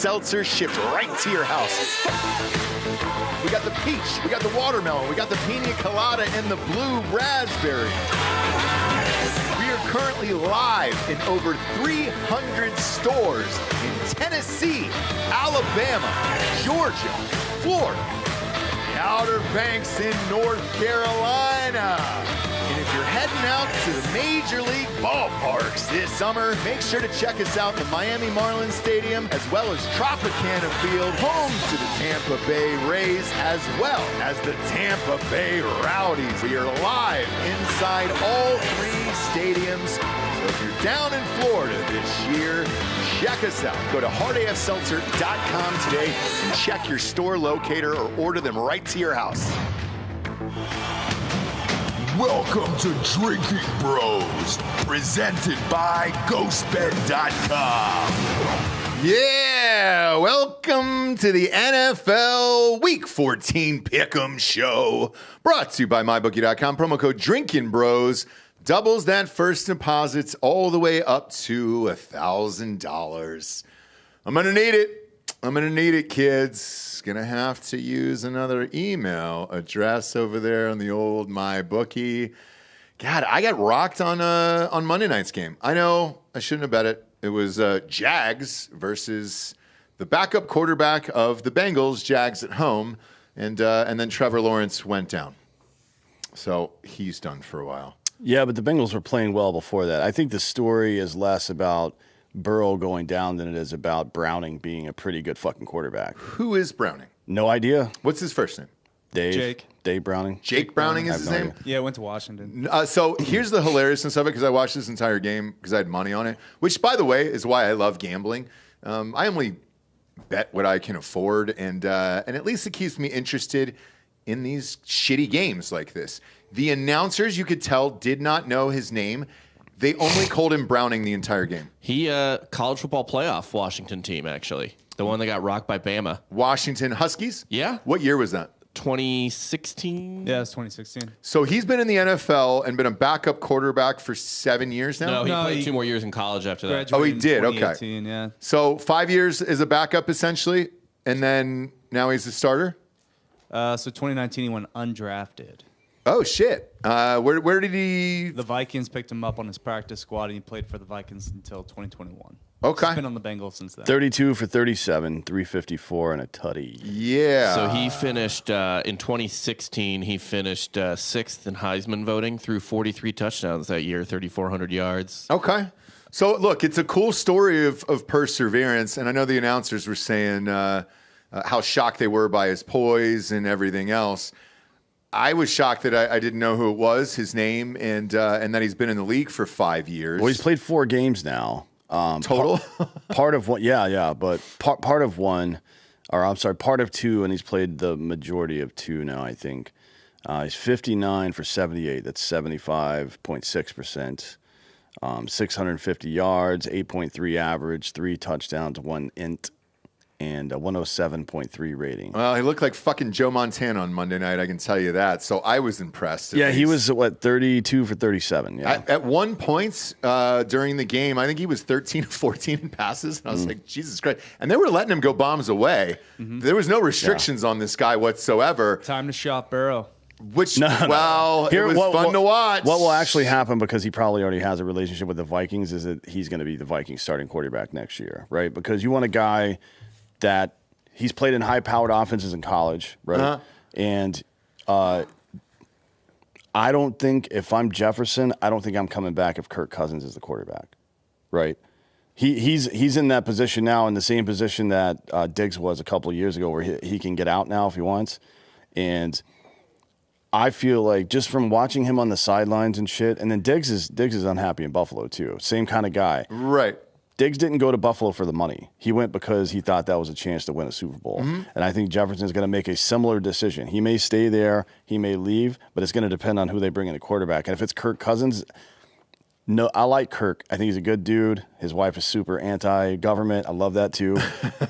seltzer shipped right to your house. We got the peach, we got the watermelon, we got the pina colada, and the blue raspberry. We are currently live in over 300 stores in Tennessee, Alabama, Georgia, Florida, the Outer Banks in North Carolina. And if you're heading out to the Major League ballparks this summer, make sure to check us out in the Miami Marlins Stadium, as well as Tropicana Field, home to the Tampa Bay Rays, as well as the Tampa Bay Rowdies. We are live inside all three stadiums. So if you're down in Florida this year, check us out. Go to hardafseltzer.com today and check your store locator or order them right to your house. Welcome to Drinking Bros, presented by GhostBed.com. Yeah, welcome to the NFL Week 14 Pick'em Show, brought to you by MyBookie.com. Promo code Drinkin' Bros doubles that first deposits all the way up to $1,000. I'm gonna need it, kids. Gonna have to use another email address over there on the old MyBookie. God, I got rocked on Monday night's game. I know I shouldn't have bet it. It was Jags versus the backup quarterback of the Bengals, Jags at home, and then Trevor Lawrence went down. So he's done for a while. Yeah, but the Bengals were playing well before that. I think the story is less about Burrow going down than it is about Browning being a pretty good fucking quarterback. Who is Browning? No idea. What's his first name? Dave Browning. Jake Browning is his name? Idea. Yeah, I went to Washington. So here's the hilariousness of it, because I watched this entire game because I had money on it, which, by the way, is why I love gambling. I only bet what I can afford, and at least it keeps me interested in these shitty games like this. The announcers, you could tell, did not know his name. They only called him Browning the entire game. He, college football playoff Washington team, actually. The one that got rocked by Bama. Washington Huskies? Yeah. What year was that? 2016? Yeah, it's 2016. So he's been in the NFL and been a backup quarterback for 7 years now? No, he played 2 more years in college after that. Oh, he did? Okay. Yeah. So 5 years as a backup, essentially, and then now he's a starter? So 2019, he went undrafted. Oh, shit. Where did he... The Vikings picked him up on his practice squad, and he played for the Vikings until 2021. Okay. He's been on the Bengals since then. 32 for 37, 354, and a tutty. Yeah. So he finished, in 2016, he finished 6th in Heisman voting, threw 43 touchdowns that year, 3,400 yards. Okay. So, look, it's a cool story of perseverance, and I know the announcers were saying how shocked they were by his poise and everything else. I was shocked that I didn't know who it was, his name, and that he's been in the league for 5 years. Well, he's played 4 games now. Total? Part of one, yeah, but part of one, or I'm sorry, part of 2, and he's played the majority of 2 now, I think. He's 59 for 78. That's 75.6%. 650 yards, 8.3 average, 3 touchdowns, 1 int, and a 107.3 rating. Well, he looked like fucking Joe Montana on Monday night, I can tell you that. So I was impressed. Yeah, he was, 32 for 37. Yeah. At one point during the game, I think he was 13 of 14 in passes. And I was like, Jesus Christ. And they were letting him go bombs away. There was no restrictions on this guy whatsoever. Time to shop Burrow. Which, well, it was fun to watch. What will actually happen, because he probably already has a relationship with the Vikings, is that he's going to be the Vikings starting quarterback next year, right? Because you want a guy that he's played in high-powered offenses in college, right? Uh-huh. And I don't think, if I'm Jefferson, I don't think I'm coming back if Kirk Cousins is the quarterback, right? He's in that position now, in the same position that Diggs was a couple of years ago, where he can get out now if he wants. And I feel like, just from watching him on the sidelines and shit, and then Diggs is unhappy in Buffalo too. Same kind of guy. Right. Diggs didn't go to Buffalo for the money. He went because he thought that was a chance to win a Super Bowl. And I think Jefferson's going to make a similar decision. He may stay there, he may leave, but it's going to depend on who they bring in a quarterback. And if it's Kirk Cousins, no, I like Kirk. I think he's a good dude. His wife is super anti-government. I love that too,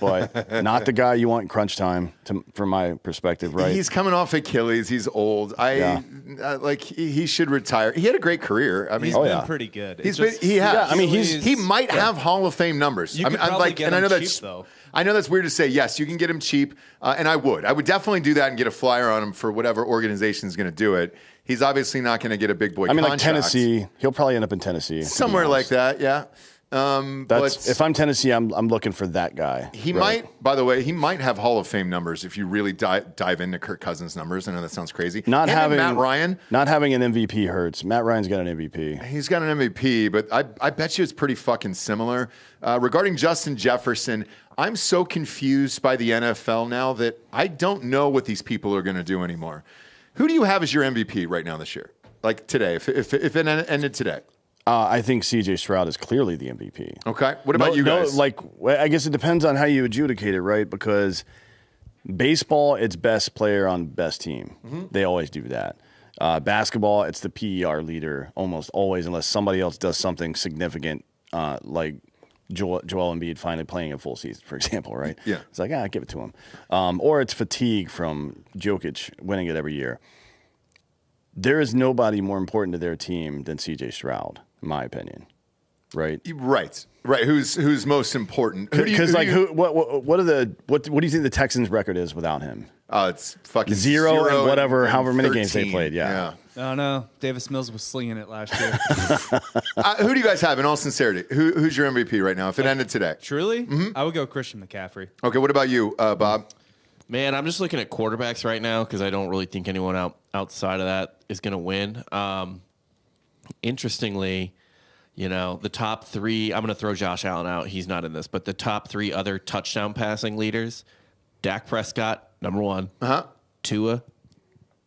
but not the guy you want in crunch time, from my perspective, right? He's coming off Achilles. He's old. He should retire. He had a great career. I mean, he's been pretty good. He might have Hall of Fame numbers. You could probably get him cheap, though. I know that's weird to say. Yes, you can get him cheap, and I would definitely do that and get a flyer on him for whatever organization is going to do it. He's obviously not going to get a big boy contract. Like Tennessee, he'll probably end up in Tennessee. Somewhere like that, yeah. If I'm Tennessee, I'm looking for that guy. He might, by the way, he might have Hall of Fame numbers if you really dive into Kirk Cousins' numbers. I know that sounds crazy. Not having Matt Ryan, not having an MVP hurts. Matt Ryan's got an MVP. He's got an MVP, but I bet you it's pretty fucking similar. Regarding Justin Jefferson, I'm so confused by the NFL now that I don't know what these people are going to do anymore. Who do you have as your MVP right now this year? Like today, if it ended today? I think C.J. Stroud is clearly the MVP. Okay. What about you guys? I guess it depends on how you adjudicate it, right? Because baseball, it's best player on best team. Mm-hmm. They always do that. Basketball, it's the PER leader almost always, unless somebody else does something significant, like Joel Embiid finally playing a full season, for example, right? Yeah. It's like, give it to him. Or it's fatigue from Jokic winning it every year. There is nobody more important to their team than C.J. Stroud, in my opinion. Right. Who's most important? What do you think the Texans' record is without him? It's fucking zero and whatever, however many 13. games they played. Yeah. I don't know. Davis Mills was slinging it last year. Who do you guys have, in all sincerity? Who's your MVP right now? If it ended today, truly, I would go Christian McCaffrey. Okay. What about you, Bob? Man, I'm just looking at quarterbacks right now because I don't really think anyone outside of that is going to win. Interestingly, the top three, I'm going to throw Josh Allen out. He's not in this, but the top three other touchdown passing leaders, Dak Prescott, number one. Tua,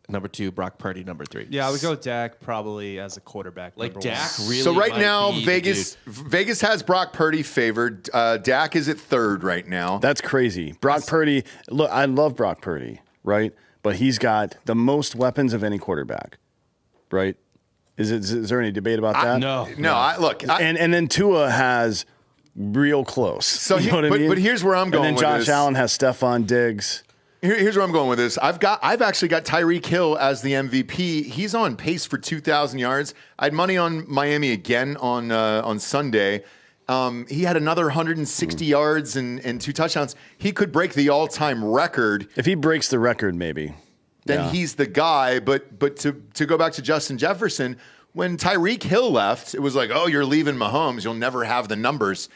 number two. Brock Purdy, number three. Yeah, I would go Dak probably as a quarterback. Like Dak really. So right now, Vegas has Brock Purdy favored. Dak is at third right now. That's crazy. Brock Purdy, look, I love Brock Purdy, right? But he's got the most weapons of any quarterback, right? Is there any debate about that? No. And then Tua has real close. So you know what I mean? But here's where I'm going. And then Josh Allen has Stephon Diggs. Here's where I'm going with this. I've actually got Tyreek Hill as the MVP. He's on pace for 2,000 yards. I had money on Miami again on Sunday. He had another 160 yards and 2 touchdowns. He could break the all-time record. If he breaks the record, maybe. Then he's the guy. But to go back to Justin Jefferson, when Tyreek Hill left, it was like, oh, you're leaving Mahomes. You'll never have the numbers.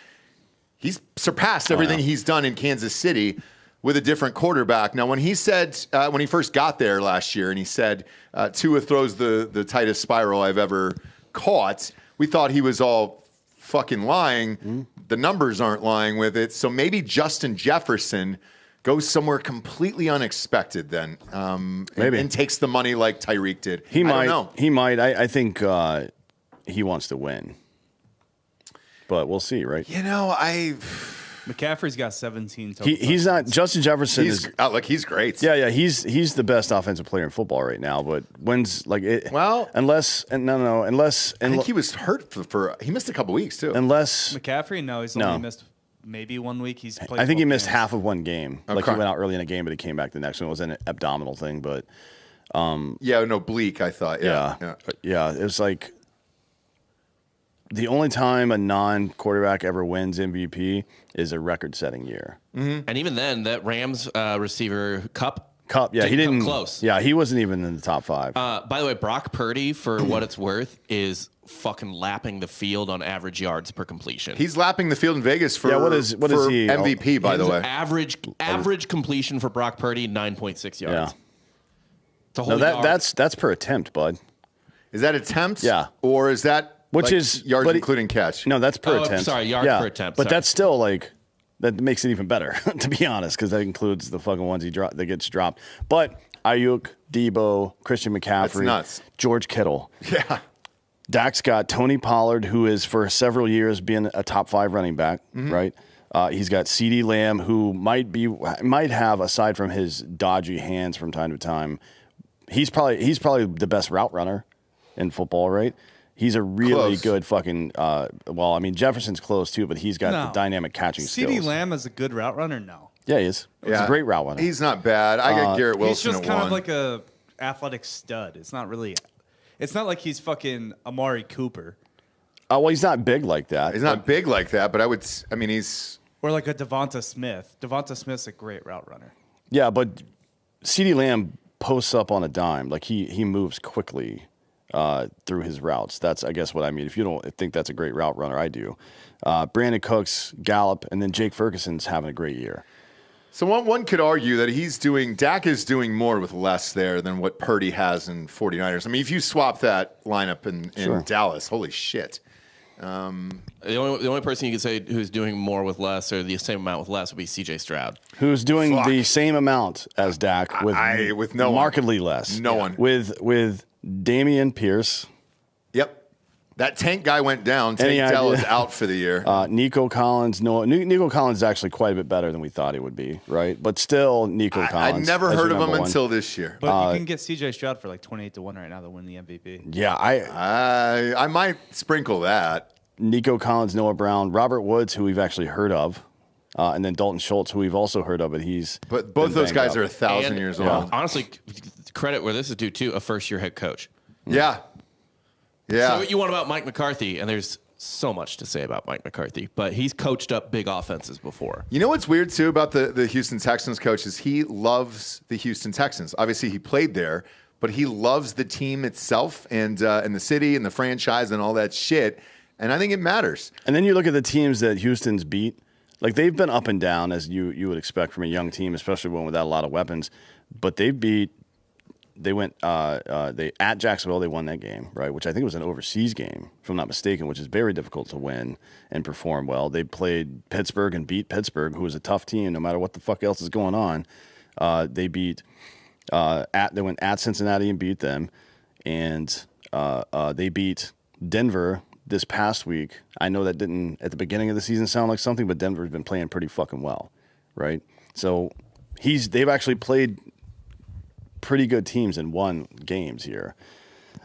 He's surpassed everything he's done in Kansas City with a different quarterback. Now, when he said, when he first got there last year, and he said, Tua throws the tightest spiral I've ever caught, we thought he was all fucking lying. The numbers aren't lying with it. So maybe Justin Jefferson goes somewhere completely unexpected then, and takes the money like Tyreek did. I don't know. He might. I think he wants to win. But we'll see, right? McCaffrey's got 17 total. He's not. Justin Jefferson he's great. Yeah. He's the best offensive player in football right now. But when's like it? Well, unless. I think he was hurt for he missed a couple weeks too. Unless McCaffrey, he's only missed maybe 1 week. He's played. I think he missed half of one game. Okay. Like he went out early in a game, but he came back the next one. It was an abdominal thing, but bleak. I thought. Yeah. It was like the only time a non-quarterback ever wins MVP is a record-setting year. Mm-hmm. And even then, that Rams receiver Cup, he didn't come close. Yeah, he wasn't even in the top 5. By the way, Brock Purdy, for what it's worth, is fucking lapping the field on average yards per completion. He's lapping the field in Vegas for what is he? MVP, by the way. Average completion for Brock Purdy, 9.6 yards. Yeah. That's per attempt, bud. Is that attempts? Yeah. Or is that is yards including catch? No, that's per attempt. Sorry, yards per attempt. But that's still that makes it even better, to be honest, because that includes the fucking ones that gets dropped. But Ayuk, Debo, Christian McCaffrey, that's nuts. George Kittle. Yeah. Dak's got Tony Pollard, who is for several years been a top 5 running back, right? He's got CeeDee Lamb, who might have, aside from his dodgy hands from time to time, he's probably the best route runner in football, right? He's a really Close. good fucking. Well, I mean Jefferson's close too, but he's got the dynamic catching skills. CeeDee Lamb is a good route runner. No. Yeah, he is. He's a great route runner. He's not bad. I got Garrett Wilson. He's just kind of like a athletic stud. It's not really. It's not like he's fucking Amari Cooper. Oh, well, he's not big like that. He's not big like that, but I mean, he's. Or like a Devonta Smith. Devonta Smith's a great route runner. Yeah, but CeeDee Lamb posts up on a dime. Like he moves quickly through his routes. That's, I guess, what I mean. If you don't think that's a great route runner, I do. Brandon Cooks, Gallup, and then Jake Ferguson's having a great year. So one could argue that Dak is doing more with less there than what Purdy has in 49ers. I mean, if you swap that lineup in Dallas, holy shit. The only person you could say who's doing more with less or the same amount with less would be C.J. Stroud, who's doing the same amount as Dak with no markedly less. No one with Damian Pierce. Yep, that Tank guy went down. Tank Dell is out for the year. Nico Collins. Nico Collins is actually quite a bit better than we thought he would be, right? But still, Nico Collins. I'd never heard of him until this year. But you can get C.J. Stroud for like 28-1 right now to win the MVP. Yeah, I might sprinkle that. Nico Collins, Noah Brown, Robert Woods, who we've actually heard of, and then Dalton Schultz, who we've also heard of, but both those guys are 1,000 years old. Honestly, credit where this is due to a first-year head coach. Yeah. Say what you want about Mike McCarthy, and there's so much to say about Mike McCarthy, but he's coached up big offenses before. You know what's weird, too, about the Houston Texans coach is he loves the Houston Texans. Obviously, he played there, but he loves the team itself and the city and the franchise and all that shit, and I think it matters. And then you look at the teams that Houston's beat. Like, they've been up and down, as you would expect from a young team, especially one without a lot of weapons, but they went at Jacksonville, they won that game, right? Which I think was an overseas game, if I'm not mistaken, which is very difficult to win and perform well. They played Pittsburgh and beat Pittsburgh, who was a tough team, no matter what the fuck else is going on. They went at Cincinnati and beat them, and they beat Denver this past week. I know that didn't at the beginning of the season sound like something, but Denver's been playing pretty fucking well, right? So they've actually played pretty good teams and won games here.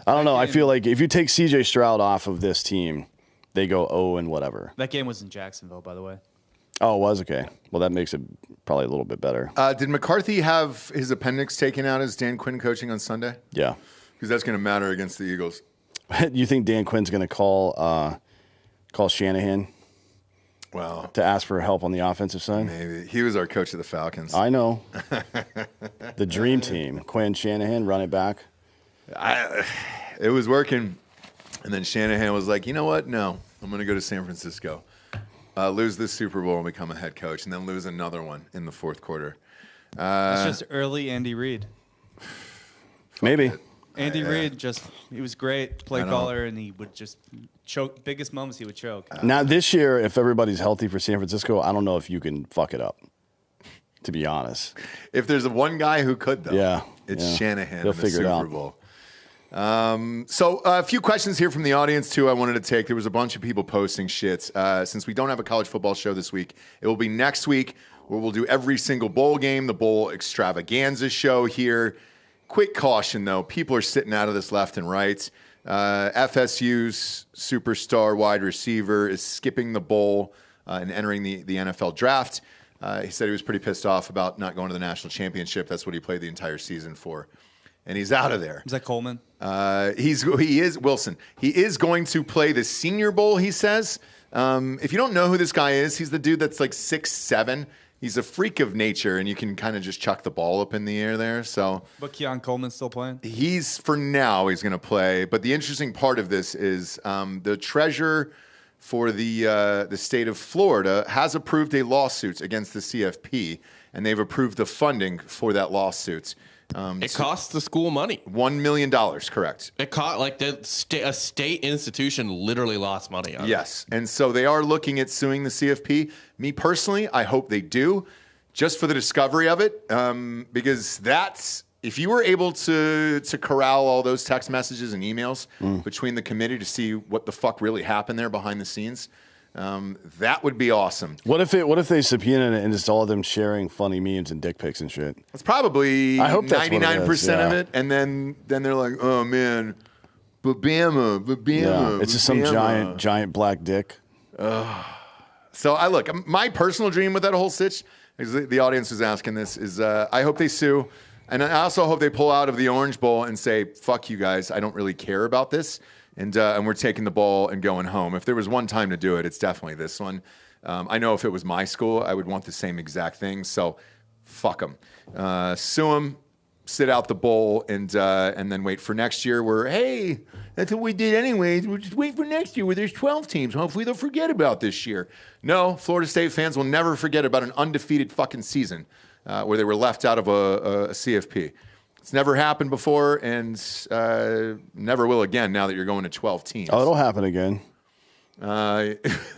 I don't know. I feel like if you take C.J. Stroud off of this team, they go 0 and whatever. That game was in Jacksonville, by the way. Oh, it was? Okay. Well, that makes it probably a little bit better. Did McCarthy have his appendix taken out as Dan Quinn coaching on Sunday? Yeah. Because that's going to matter against the Eagles. You think Dan Quinn's going to call Shanahan? Well, to ask for help on the offensive side? Maybe. He was our coach of the Falcons. I know. The dream team. Quinn, Shanahan, run it back. It was working. And then Shanahan was like, you know what? No, I'm going to go to San Francisco. Lose this Super Bowl and become a head coach, and then lose another one in the fourth quarter. It's just early Andy Reid. Maybe. Andy Reid he was great play caller, and he would just choke. Biggest moments he would choke. Now this year, if everybody's healthy for San Francisco, I don't know if you can fuck it up. To be honest, if there's one guy who could, though, it's Shanahan in the Super Bowl. So a few questions here from the audience too. I wanted to take. There was a bunch of people posting shit. Since we don't have a college football show this week, it will be next week where we'll do every single bowl game, the bowl extravaganza show here. Quick caution, though. People are sitting out of this left and right. FSU's superstar wide receiver is skipping the bowl and entering the NFL draft. He said he was pretty pissed off about not going to the national championship. That's what he played the entire season for. And he's out of there. Is that Coleman? He is Wilson. He is going to play the Senior Bowl, he says. If you don't know who this guy is, he's the dude that's like 6'7". He's a freak of nature, and you can kind of just chuck the ball up in the air there. So, but Keon Coleman's still playing? For now, he's going to play. But the interesting part of this is the treasurer for the state of Florida has approved a lawsuit against the CFP, and they've approved the funding for that lawsuit. It costs the school money. $1 million, correct. It cost a state institution literally lost money on it. Yes, and so they are looking at suing the CFP. Me personally, I hope they do, just for the discovery of it, because if you were able to corral all those text messages and emails between the committee to see what the fuck really happened there behind the scenes. That would be awesome. What if they subpoena it and it's all of them sharing funny memes and dick pics and shit? That's probably 99% of it. And then they're like, oh man, Bama. Yeah, it's just some giant black dick. So I look, my personal dream with that whole sitch, because the audience was asking this, is I hope they sue. And I also hope they pull out of the Orange Bowl and say, fuck you guys, I don't really care about this. And we're taking the ball and going home. If there was one time to do it, it's definitely this one. I know if it was my school, I would want the same exact thing. So fuck them. Sue them, sit out the bowl, and then wait for next year where, hey, that's what we did anyways. We'll just wait for next year where there's 12 teams. Hopefully they'll forget about this year. No, Florida State fans will never forget about an undefeated fucking season where they were left out of a CFP. It's never happened before and never will again now that you're going to 12 teams. Oh, it'll happen again.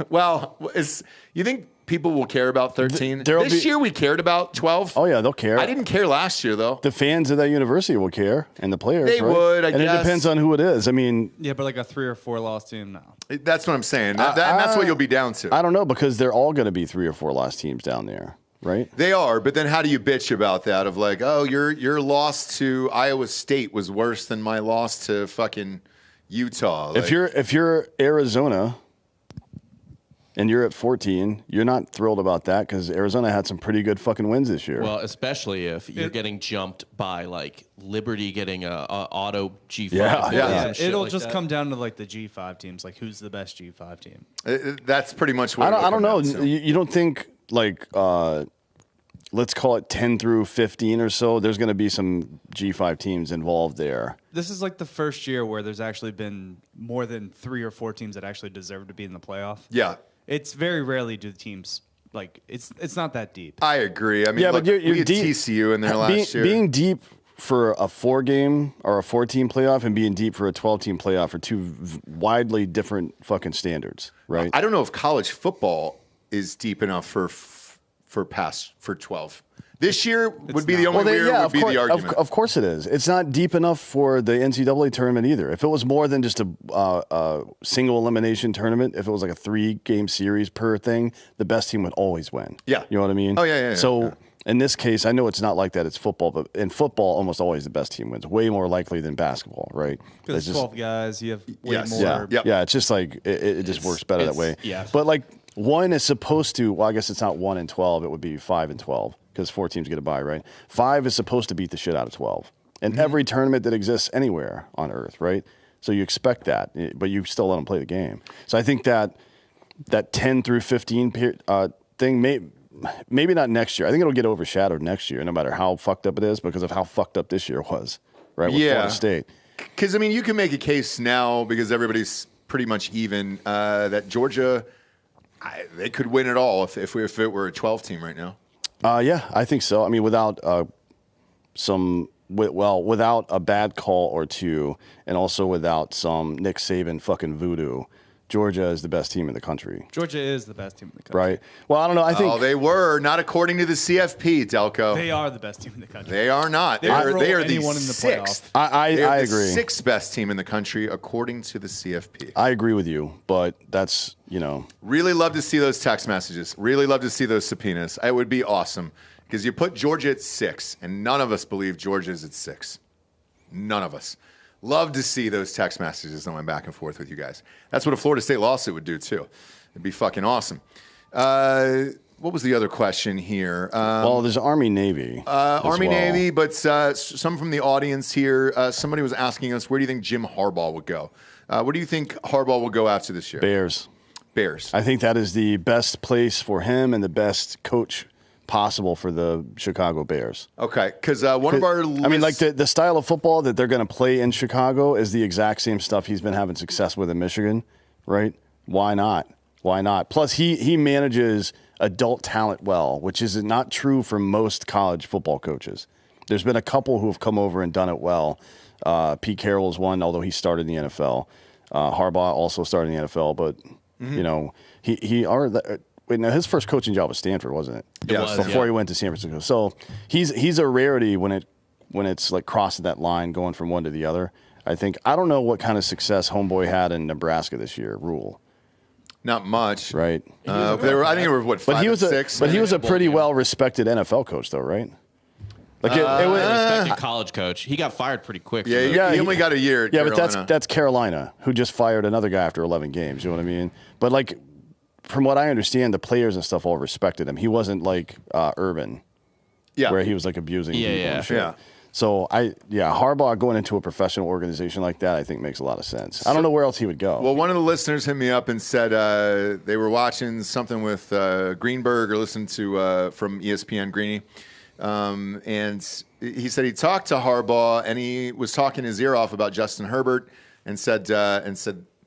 Well, you think people will care about 13? This year we cared about 12. Oh, yeah, they'll care. I didn't care last year, though. The fans of that university will care, and the players, They right? would, I and guess. it depends on who it is. I mean... Yeah, but like a 3 or 4 loss team now. That's what I'm saying. That's what you'll be down to. I don't know, because they're all going to be 3 or 4 lost teams down there, right? They are, but then how do you bitch about that of like, oh, your loss to Iowa State was worse than my loss to fucking Utah. Like, If you're Arizona and you're at 14, you're not thrilled about that because Arizona had some pretty good fucking wins this year. Well, especially if you're getting jumped by like Liberty getting a auto G5. Yeah. It'll like just that. come down to like the G5 teams. Like who's the best G5 team? that's pretty much what I don't know. down to. You don't think like let's call it 10 through 15 or so. There's going to be some G5 teams involved there. This is like the first year where there's actually been more than 3 or 4 teams that actually deserve to be in the playoff. Yeah. It's very rarely do the teams like it's not that deep. I agree. I mean, Yeah, look, but you're we had deep. TCU in there last year. Being deep for a 4-game or a 4-team playoff and being deep for a 12-team playoff are two widely different fucking standards, right? I don't know if college football is deep enough for 12. This year would be the only year would be the argument. Of course it is. It's not deep enough for the NCAA tournament either. If it was more than just a single elimination tournament, if it was like a 3-game series per thing, the best team would always win. Yeah. You know what I mean? Oh, yeah. So in this case, I know it's not like that. It's football, but in football, almost always the best team wins. Way more likely than basketball, right? Because 12 guys, you have way Yes. more. Yeah. Yep. Yeah, it's just like it just works better that way. Yeah. But like 1 is supposed to, well, I guess it's not 1 and 12, it would be 5 and 12 because 4 teams get a bye, right? 5 is supposed to beat the shit out of 12 in every tournament that exists anywhere on earth, right? So you expect that, but you still let them play the game. So I think that 10 through 15 thing maybe not next year. I think it'll get overshadowed next year, no matter how fucked up it is, because of how fucked up this year was, right? With Florida State. Because, I mean, you can make a case now because everybody's pretty much even that Georgia, they could win it all if it were a 12 team right now. Yeah, I think so. I mean, without without a bad call or two, and also without some Nick Saban fucking voodoo, Georgia is the best team in the country. Georgia is the best team in the country. Right. Well, I don't know. I think they were not according to the CFP, Delco. They are the best team in the country. They are not. They They are roll the anyone in the 6th. I They are the agree. 6th best team in the country according to the CFP. I agree with you, but that's Really love to see those text messages. Really love to see those subpoenas. It would be awesome because you put Georgia at 6, and none of us believe Georgia's at 6. None of us. Love to see those text messages going back and forth with you guys. That's what a Florida State lawsuit would do, too. It'd be fucking awesome. What was the other question here? well, there's Army-Navy. Army-Navy, but some from the audience here. Somebody was asking us, where do you think Jim Harbaugh would go? Where do you think Harbaugh will go after this year? Bears. Bears. I think that is the best place for him and the best coach possible for the Chicago Bears. Okay, because one of our I mean, like the style of football that they're going to play in Chicago is the exact same stuff he's been having success with in Michigan, right? Why not? Why not? Plus, he manages adult talent well, which is not true for most college football coaches. There's been a couple who have come over and done it well. Pete Carroll is one, although he started in the NFL. Harbaugh also started in the NFL, but his first coaching job was Stanford, wasn't it? It was, before he went to San Francisco. So he's a rarity when it's like crossing that line, going from one to the other. I don't know what kind of success Homeboy had in Nebraska this year. Rule. Not much, right? I think it was 5 and 6. But he was a pretty well respected NFL coach, though, right? Like it was respected college coach. He got fired pretty quick. Yeah, he only got a year at Carolina. But that's Carolina, who just fired another guy after 11 games. You know what I mean? But like, from what I understand, the players and stuff all respected him. He wasn't like Urban, where he was like abusing people and shit. Yeah. So Harbaugh going into a professional organization like that, I think makes a lot of sense. I don't know where else he would go. Well, one of the listeners hit me up and said they were watching something with Greenberg or listened to from ESPN Greeny. And he said he talked to Harbaugh and he was talking his ear off about Justin Herbert and said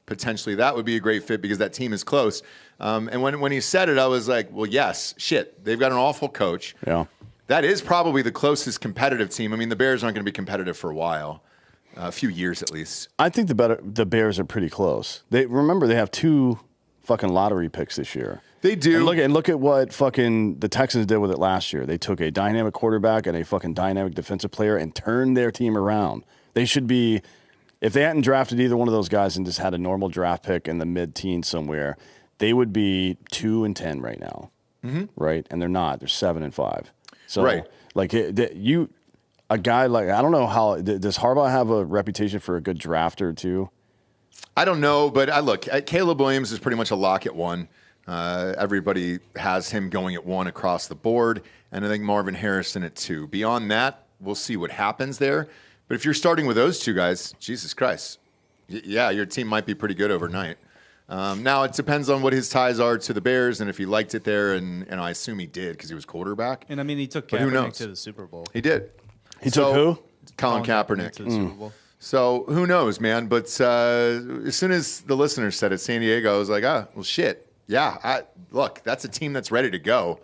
potentially that would be a great fit because that team is close. And when he said it, I was like, well, yes, shit. They've got an awful coach. Yeah. That is probably the closest competitive team. I mean, the Bears aren't going to be competitive for a while, a few years at least. I think the Bears are pretty close. They have 2 fucking lottery picks this year. They do. And look at what fucking the Texans did with it last year. They took a dynamic quarterback and a fucking dynamic defensive player and turned their team around. They should be, if they hadn't drafted either one of those guys and just had a normal draft pick in the mid-teens somewhere, they would be 2-10 right now, right? And they're not. They're 7-5. So, like, a guy like, I don't know how, does Harbaugh have a reputation for a good drafter too? I don't know, but look, Caleb Williams is pretty much a lock at 1. Everybody has him going at 1 across the board, and I think Marvin Harrison at 2. Beyond that, we'll see what happens there. But if you're starting with those 2 guys, Jesus Christ, your team might be pretty good overnight. Now, it depends on what his ties are to the Bears and if he liked it there, and I assume he did because he was quarterback. And, I mean, he took But who Kaepernick knows? to the Super Bowl. He did. He took who? Colin Kaepernick. To the Super Bowl. So who knows, man? But as soon as the listener said it, San Diego, I was like, well, shit. Yeah, look, that's a team that's ready to go.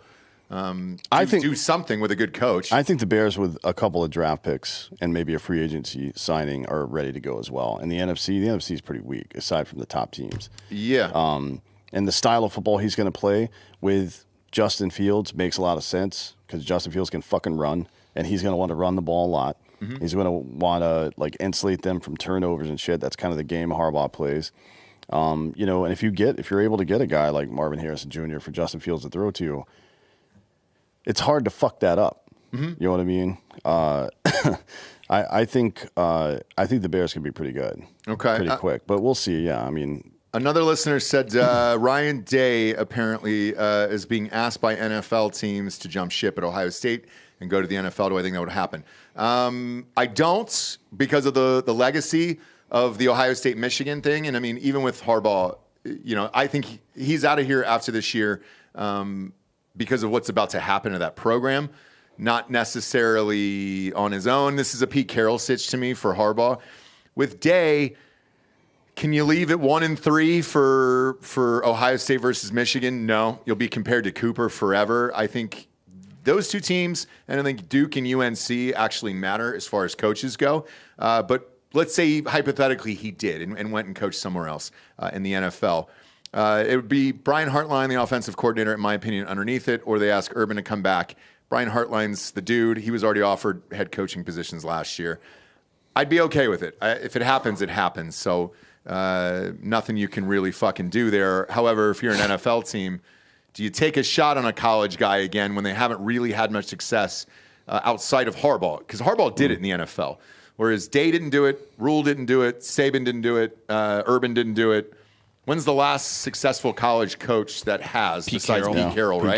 I think do something with a good coach. I think the Bears with a couple of draft picks and maybe a free agency signing are ready to go as well. And the NFC is pretty weak aside from the top teams. Yeah. And the style of football he's going to play with Justin Fields makes a lot of sense because Justin Fields can fucking run, and he's going to want to run the ball a lot. Mm-hmm. He's going to want to like insulate them from turnovers and shit. That's kind of the game Harbaugh plays. And if you're able to get a guy like Marvin Harrison Jr. for Justin Fields to throw to, it's hard to fuck that up. Mm-hmm. You know what I mean? I think the Bears can be pretty good. Okay. Pretty quick, but we'll see. Yeah, I mean. Another listener said Ryan Day apparently is being asked by NFL teams to jump ship at Ohio State and go to the NFL. Do I think that would happen? I don't, because of the legacy of the Ohio State-Michigan thing. And I mean, even with Harbaugh, I think he's out of here after this year because of what's about to happen to that program. Not necessarily on his own. This is a Pete Carroll sitch to me for Harbaugh. With Day, can you leave at 1-3 for Ohio State versus Michigan? No. You'll be compared to Cooper forever. I think those 2 teams, and I think Duke and UNC actually matter as far as coaches go. But let's say hypothetically he did and went and coached somewhere else in the NFL. It would be Brian Hartline, the offensive coordinator, in my opinion, underneath it, or they ask Urban to come back. Brian Hartline's the dude. He was already offered head coaching positions last year. I'd be okay with it. If it happens, it happens. So nothing you can really fucking do there. However, if you're an NFL team, do you take a shot on a college guy again when they haven't really had much success outside of Harbaugh? Because Harbaugh did it in the NFL. Whereas Day didn't do it, Rule didn't do it, Saban didn't do it, Urban didn't do it. When's the last successful college coach that has, besides Pete Carroll, right?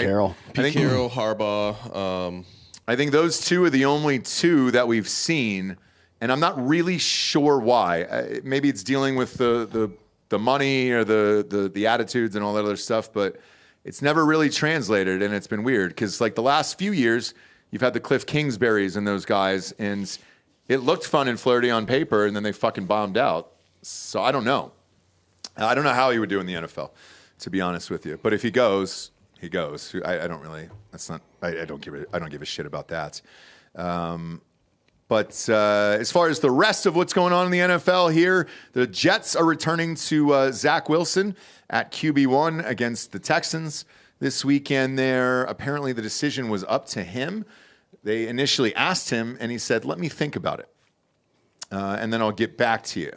Pete Carroll, Harbaugh. I think those 2 are the only 2 that we've seen, and I'm not really sure why. Maybe it's dealing with the money or the attitudes and all that other stuff, but it's never really translated, and it's been weird because like the last few years, you've had the Cliff Kingsburys and those guys, and it looked fun and flirty on paper, and then they fucking bombed out. So I don't know. I don't know how he would do in the NFL, to be honest with you. But if he goes, he goes. I don't really. That's not. I don't give a shit about that. But as far as the rest of what's going on in the NFL here, the Jets are returning to Zach Wilson at QB1 against the Texans this weekend. There, apparently, the decision was up to him. They initially asked him, and he said, "Let me think about it, and then I'll get back to you,"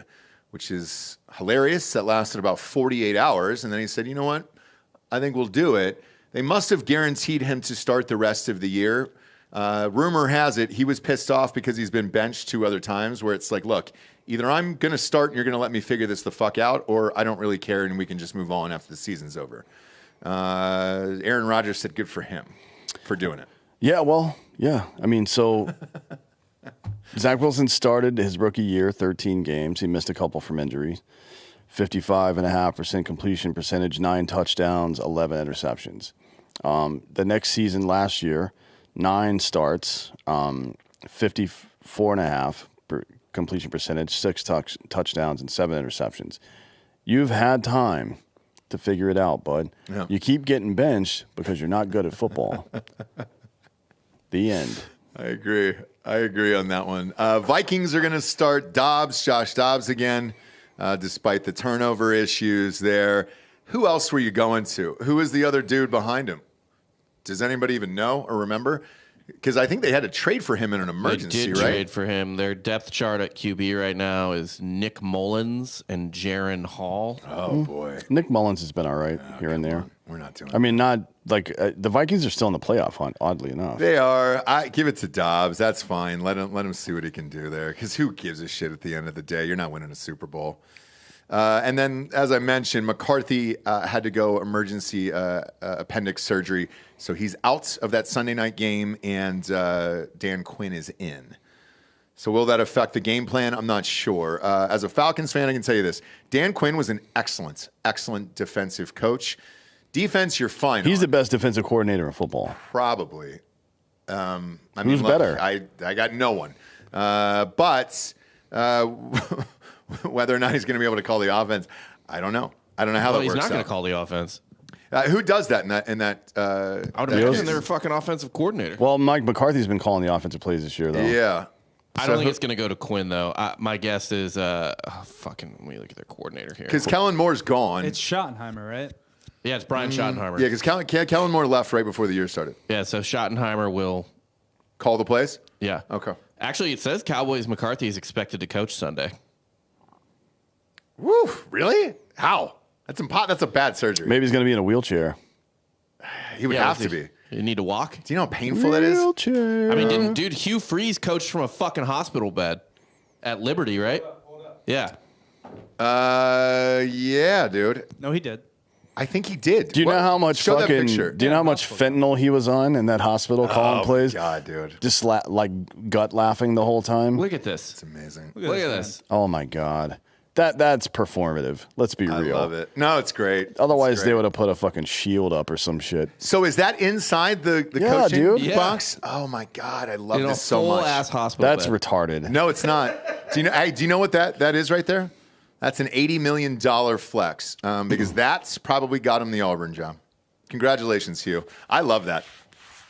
which is hilarious. That lasted about 48 hours. And then he said, you know what? I think we'll do it. They must have guaranteed him to start the rest of the year. Rumor has it he was pissed off because he's been benched 2 other times where it's like, look, either I'm going to start and you're going to let me figure this the fuck out, or I don't really care and we can just move on after the season's over. Aaron Rodgers said good for him for doing it. Yeah, well, yeah. I mean, so Zach Wilson started his rookie year, 13 games. He missed a couple from injuries. 55.5% completion percentage, 9 touchdowns, 11 interceptions. The next season last year, 9 starts, 54.5% completion percentage, 6 touchdowns, and 7 interceptions. You've had time to figure it out, bud. Yeah. You keep getting benched because you're not good at football. The end. I agree on that one. Vikings are going to start Josh Dobbs again, despite the turnover issues there. Who else were you going to? Who is the other dude behind him? Does anybody even know or remember? Because I think they had to trade for him in an emergency, they did right? trade for him. Their depth chart at QB right now is Nick Mullins and Jaron Hall. Oh, boy. Nick Mullins has been all right here and there. We're not doing I mean, not like the Vikings are still in the playoff hunt, oddly enough. They are. I give it to Dobbs. That's fine. Let him see what he can do there. Because who gives a shit at the end of the day? You're not winning a Super Bowl. And then, as I mentioned, McCarthy had to go emergency appendix surgery. So he's out of that Sunday night game, and Dan Quinn is in. So will that affect the game plan? I'm not sure. As a Falcons fan, I can tell you this. Dan Quinn was an excellent defensive coach. Defense, you're fine. He's the best defensive coordinator in football. Probably. Who's better? I got no one. But whether or not he's going to be able to call the offense, I don't know. I don't know how that works. He's not going out. to call the offense. Who does that in that? I would imagine they're a fucking offensive coordinator. Well, Mike McCarthy's been calling the offensive plays this year, though. Yeah. I don't think it's going to go to Quinn, though. My guess is, let me look at their coordinator here. Because Kellen Moore's gone. It's Schottenheimer, right? Yeah, it's Brian Schottenheimer. Yeah, because Kellen Moore left right before the year started. Yeah, so Schottenheimer will Call the plays? Yeah. Okay. Actually, it says Cowboys McCarthy is expected to coach Sunday. Woo! Really? How? That's a bad surgery. Maybe he's going to be in a wheelchair. He would have to be. You need to walk? Do you know how painful that is? Wheelchair. I mean, dude, Hugh Freeze coached from a fucking hospital bed at Liberty, right? Yeah. Yeah, dude. No, he did. I think he did. Do you know how much Show that fucking? picture. Do you know how much fentanyl he was on in that hospital calling plays? God, dude. Just like gut laughing the whole time. Look at this. It's amazing. Look at this. Oh my god, that's performative. Let's be real. I love it. No, it's great. Otherwise, It's they great. would have put a fucking shield up or some shit. So is that inside the Yeah, coaching dude. Yeah. box? Oh my god, I love In a this so much. full-ass hospital That's bed. retarded. No, it's not. Do you know what that is right there? That's an $80 million flex because that's probably got him the Auburn job. Congratulations, Hugh. I love that.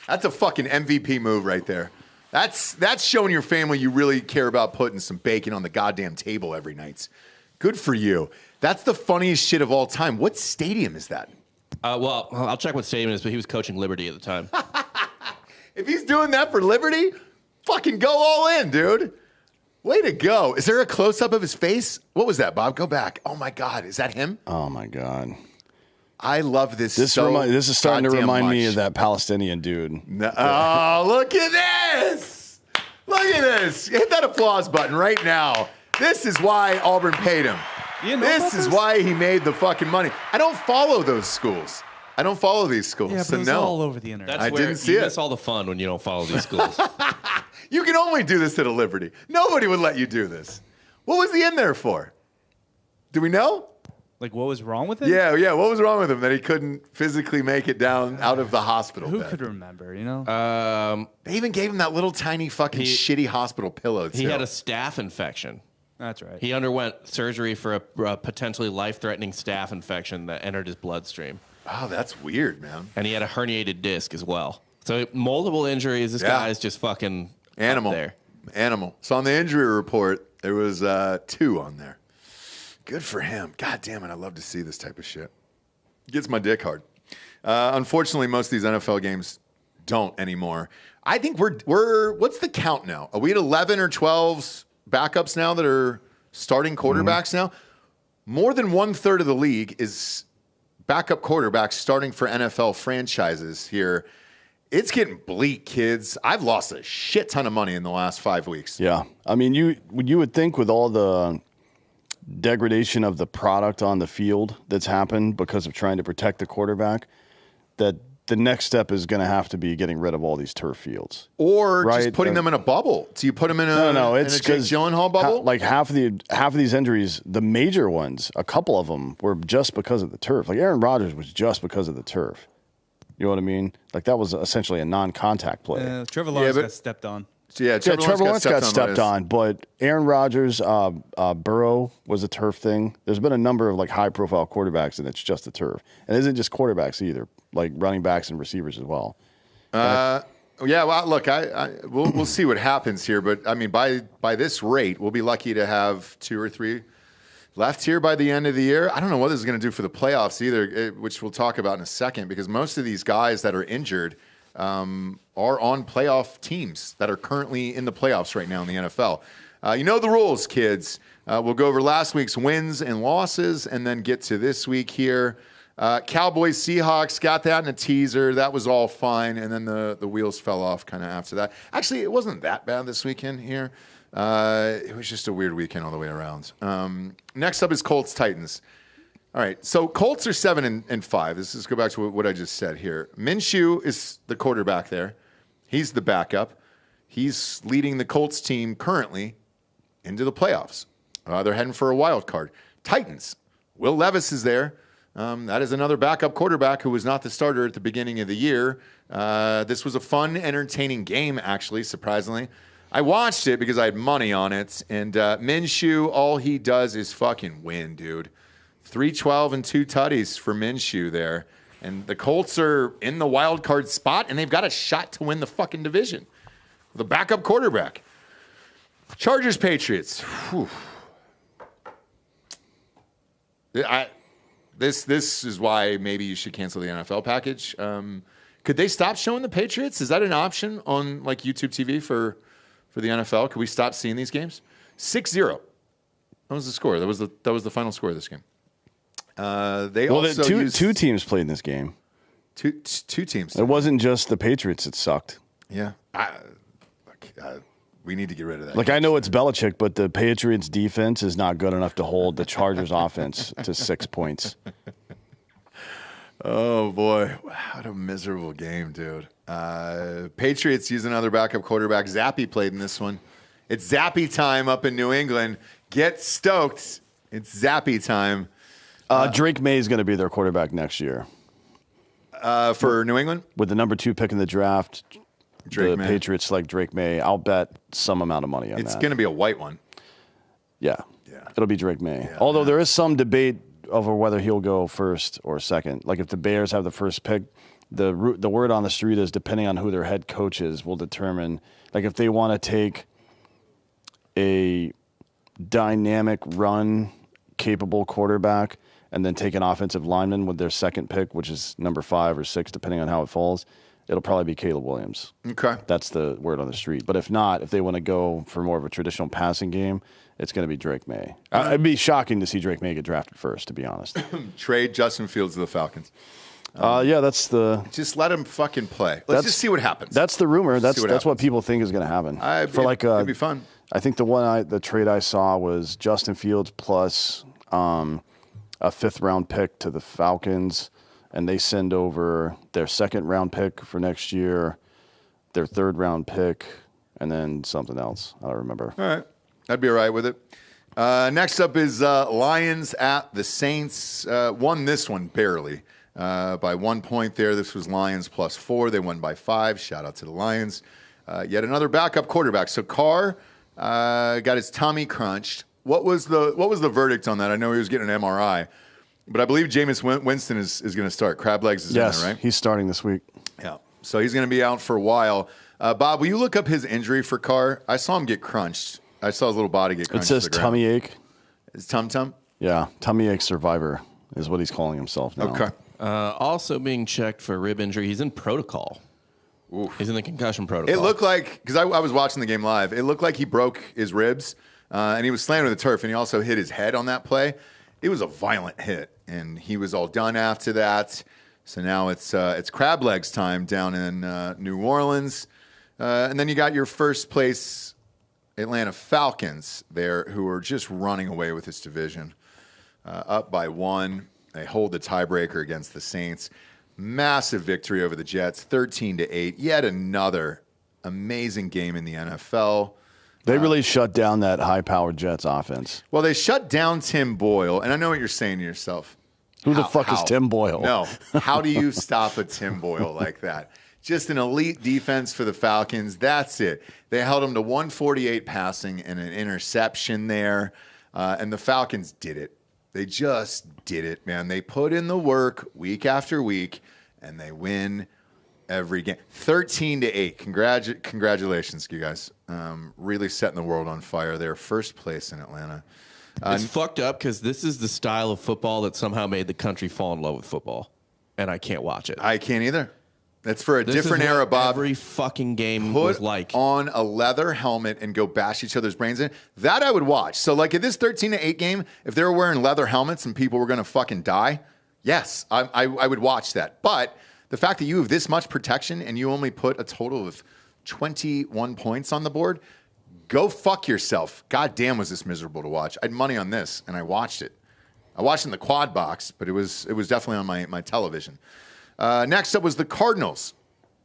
That's a fucking MVP move right there. That's showing your family you really care about putting some bacon on the goddamn table every night. Good for you. That's the funniest shit of all time. What stadium is that? Well, I'll check what stadium it is, but he was coaching Liberty at the time. If he's doing that for Liberty, fucking go all in, dude. Way to go. Is there a close-up of his face? What was that, Bob? Go back. Oh, my God. Is that him? Oh my god. I love this This is starting to remind me of that Palestinian dude. No, oh, look at this. Look at this. Hit that applause button right now. This is why Auburn paid him. You know This is why he made the fucking money. I don't follow those schools. I don't follow these schools. Yeah, but so it was no. all over the internet. That's I where didn't see you it. miss all the fun when you don't follow these schools. You can only do this at a Liberty. Nobody would let you do this. What was he in there for? Do we know? Like, what was wrong with it? Yeah. What was wrong with him that he couldn't physically make it down out of the hospital Who bed? could remember, you know? They even gave him that little tiny fucking shitty hospital pillow, too. He had a staph infection. That's right. He underwent surgery for a potentially life-threatening staph infection that entered his bloodstream. Oh, that's weird, man. And he had a herniated disc as well. So multiple injuries. This guy is just fucking Animal. up there. Animal. So on the injury report, there was 2 on there. Good for him. God damn it. I love to see this type of shit. Gets my dick hard. Unfortunately, most of these NFL games don't anymore. I think we're what's the count now? Are we at 11 or 12 backups now that are starting quarterbacks now? More than 1/3 of the league is backup quarterbacks starting for NFL franchises here. it's getting bleak, kids. I've lost a shit ton of money in the last 5 weeks. Yeah. I mean, you would think with all the degradation of the product on the field that's happened because of trying to protect the quarterback, that the next step is going to have to be getting rid of all these turf fields. Or just putting them in a bubble. Do you put them in it's a Jake Gyllenhaal bubble? Like half of these injuries, the major ones, a couple of them were just because of the turf. Like Aaron Rodgers was just because of the turf. You know what I mean? Like that was essentially a non-contact play. Trevor Lawrence got stepped on. Trevor Lawrence got stepped on, but Aaron Rodgers, Burrow was a turf thing. There's been a number of like high-profile quarterbacks, and it's just the turf. And it isn't just quarterbacks either, like running backs and receivers as well. Yeah, well, look, we'll see what happens here, but I mean, by this rate, we'll be lucky to have 2 or 3 left here by the end of the year. I don't know what this is going to do for the playoffs either, which we'll talk about in a second, because most of these guys that are injured are on playoff teams that are currently in the playoffs right now in the NFL. You know the rules, kids. We'll go over last week's wins and losses and then get to this week here. Cowboys, Seahawks, got that in a teaser. That was all fine. And then the wheels fell off kind of after that. Actually, it wasn't that bad this weekend here. It was just a weird weekend all the way around. Next up is Colts, Titans. All right, so Colts are 7-5. This is go back to what I just said here. Minshew is the quarterback there. He's the backup. He's leading the Colts team currently into the playoffs. They're heading for a wild card. Titans, Will Levis is there. That is another backup quarterback who was not the starter at the beginning of the year. This was a fun, entertaining game, actually, surprisingly. I watched it because I had money on it, and Minshew, all he does is fucking win, dude. 3-12 and 2 tutties for Minshew there. And the Colts are in the wild card spot, and they've got a shot to win the fucking division. The backup quarterback. Chargers, Patriots. Whew. This is why maybe you should cancel the NFL package. Could they stop showing the Patriots? Is that an option on like YouTube TV for the NFL? Could we stop seeing these games? 6-0. That was the score. That was the final score of this game. Two teams played in this game. Two teams. It wasn't just the Patriots that sucked. Yeah. We need to get rid of that. Like, I know it's Belichick, but the Patriots defense is not good enough to hold the Chargers offense to 6 points. Oh, boy. What a miserable game, dude. Patriots use another backup quarterback. Zappy played in this one. It's Zappy time up in New England. Get stoked. It's Zappy time. Drake May is going to be their quarterback next year. For New England? With the number 2 pick in the draft, Patriots select Drake May. I'll bet some amount of money on that. It's going to be a white one. Yeah. It'll be Drake May. Yeah, although there is some debate over whether he'll go first or second. Like if the Bears have the first pick, the word on the street is depending on who their head coach is will determine. Like if they want to take a dynamic run capable quarterback and then take an offensive lineman with their second pick, which is number 5 or 6, depending on how it falls, it'll probably be Caleb Williams. Okay. That's the word on the street. But if not, if they want to go for more of a traditional passing game, it's going to be Drake May. It'd be shocking to see Drake May get drafted first, to be honest. Trade Justin Fields to the Falcons. That's the... Just let him fucking play. Let's just see what happens. That's the rumor. That's what people think is going to happen. It'd be fun. I think the trade I saw was Justin Fields plus a 5th-round pick to the Falcons, and they send over their 2nd-round pick for next year, their 3rd-round pick, and then something else. I don't remember. All right. I'd be all right with it. Next up is Lions at the Saints. Won this one barely by 1 point there. This was Lions plus 4. They won by 5. Shout out to the Lions. Yet another backup quarterback. So Carr got his tummy crunched. What was the verdict on that? I know he was getting an MRI, but I believe Jameis Winston is going to start. Crab legs is in there, right? He's starting this week. Yeah. So he's going to be out for a while. Bob, will you look up his injury for Carr? I saw him get crunched. I saw his little body get crunched. It says tummy ache. Is tum-tum? Yeah, tummy ache survivor is what he's calling himself now. Okay. Also being checked for rib injury. He's in protocol. Oof. He's in the concussion protocol. It looked like, because I was watching the game live, it looked like he broke his ribs, and he was slammed to the turf, and he also hit his head on that play. It was a violent hit, and he was all done after that. So now it's crab legs time down in New Orleans. And then you got your first place Atlanta Falcons there, who are just running away with this division. Up by 1. They hold the tiebreaker against the Saints. Massive victory over the Jets, 13-8. Yet another amazing game in the NFL. They really shut down that high-powered Jets offense. Well, they shut down Tim Boyle, and I know what you're saying to yourself. Who the fuck is Tim Boyle? No. How do you stop a Tim Boyle like that? Just an elite defense for the Falcons. That's it. They held them to 148 passing and an interception there, and the Falcons did it. They just did it, man. They put in the work week after week, and they win every game. 13-8. Congratulations, you guys. Really setting the world on fire there. First place in Atlanta. It's fucked up because this is the style of football that somehow made the country fall in love with football, and I can't watch it. I can't either. That's for a This different is what era, Bob. Every fucking game Put was like. on a leather helmet and go bash each other's brains in. That I would watch. So, like at this 13-8 game, if they were wearing leather helmets and people were going to fucking die, yes, I would watch that. But the fact that you have this much protection and you only put a total of 21 points on the board, go fuck yourself. God damn, was this miserable to watch. I had money on this, and I watched it. I watched it in the quad box, but it was definitely on my television. Next up was the Cardinals,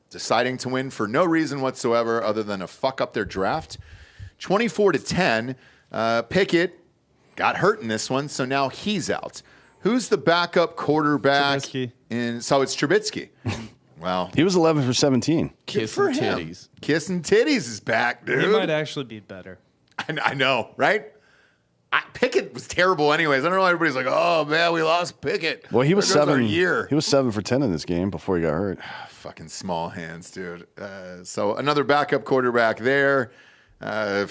deciding to win for no reason whatsoever other than to fuck up their draft. 24-10. Pickett got hurt in this one, so now he's out. Who's the backup quarterback? Trubisky. So it's Trubisky. Wow. He was 11 for 17. Kiss for and him. titties. Kissing titties is back, dude. He might actually be better. I know, right? Pickett was terrible anyways. I don't know why everybody's like, oh, man, we lost Pickett. Well, he was There goes our 7. year. He was 7 for 10 in this game before he got hurt. Fucking small hands, dude. So another backup quarterback there. Have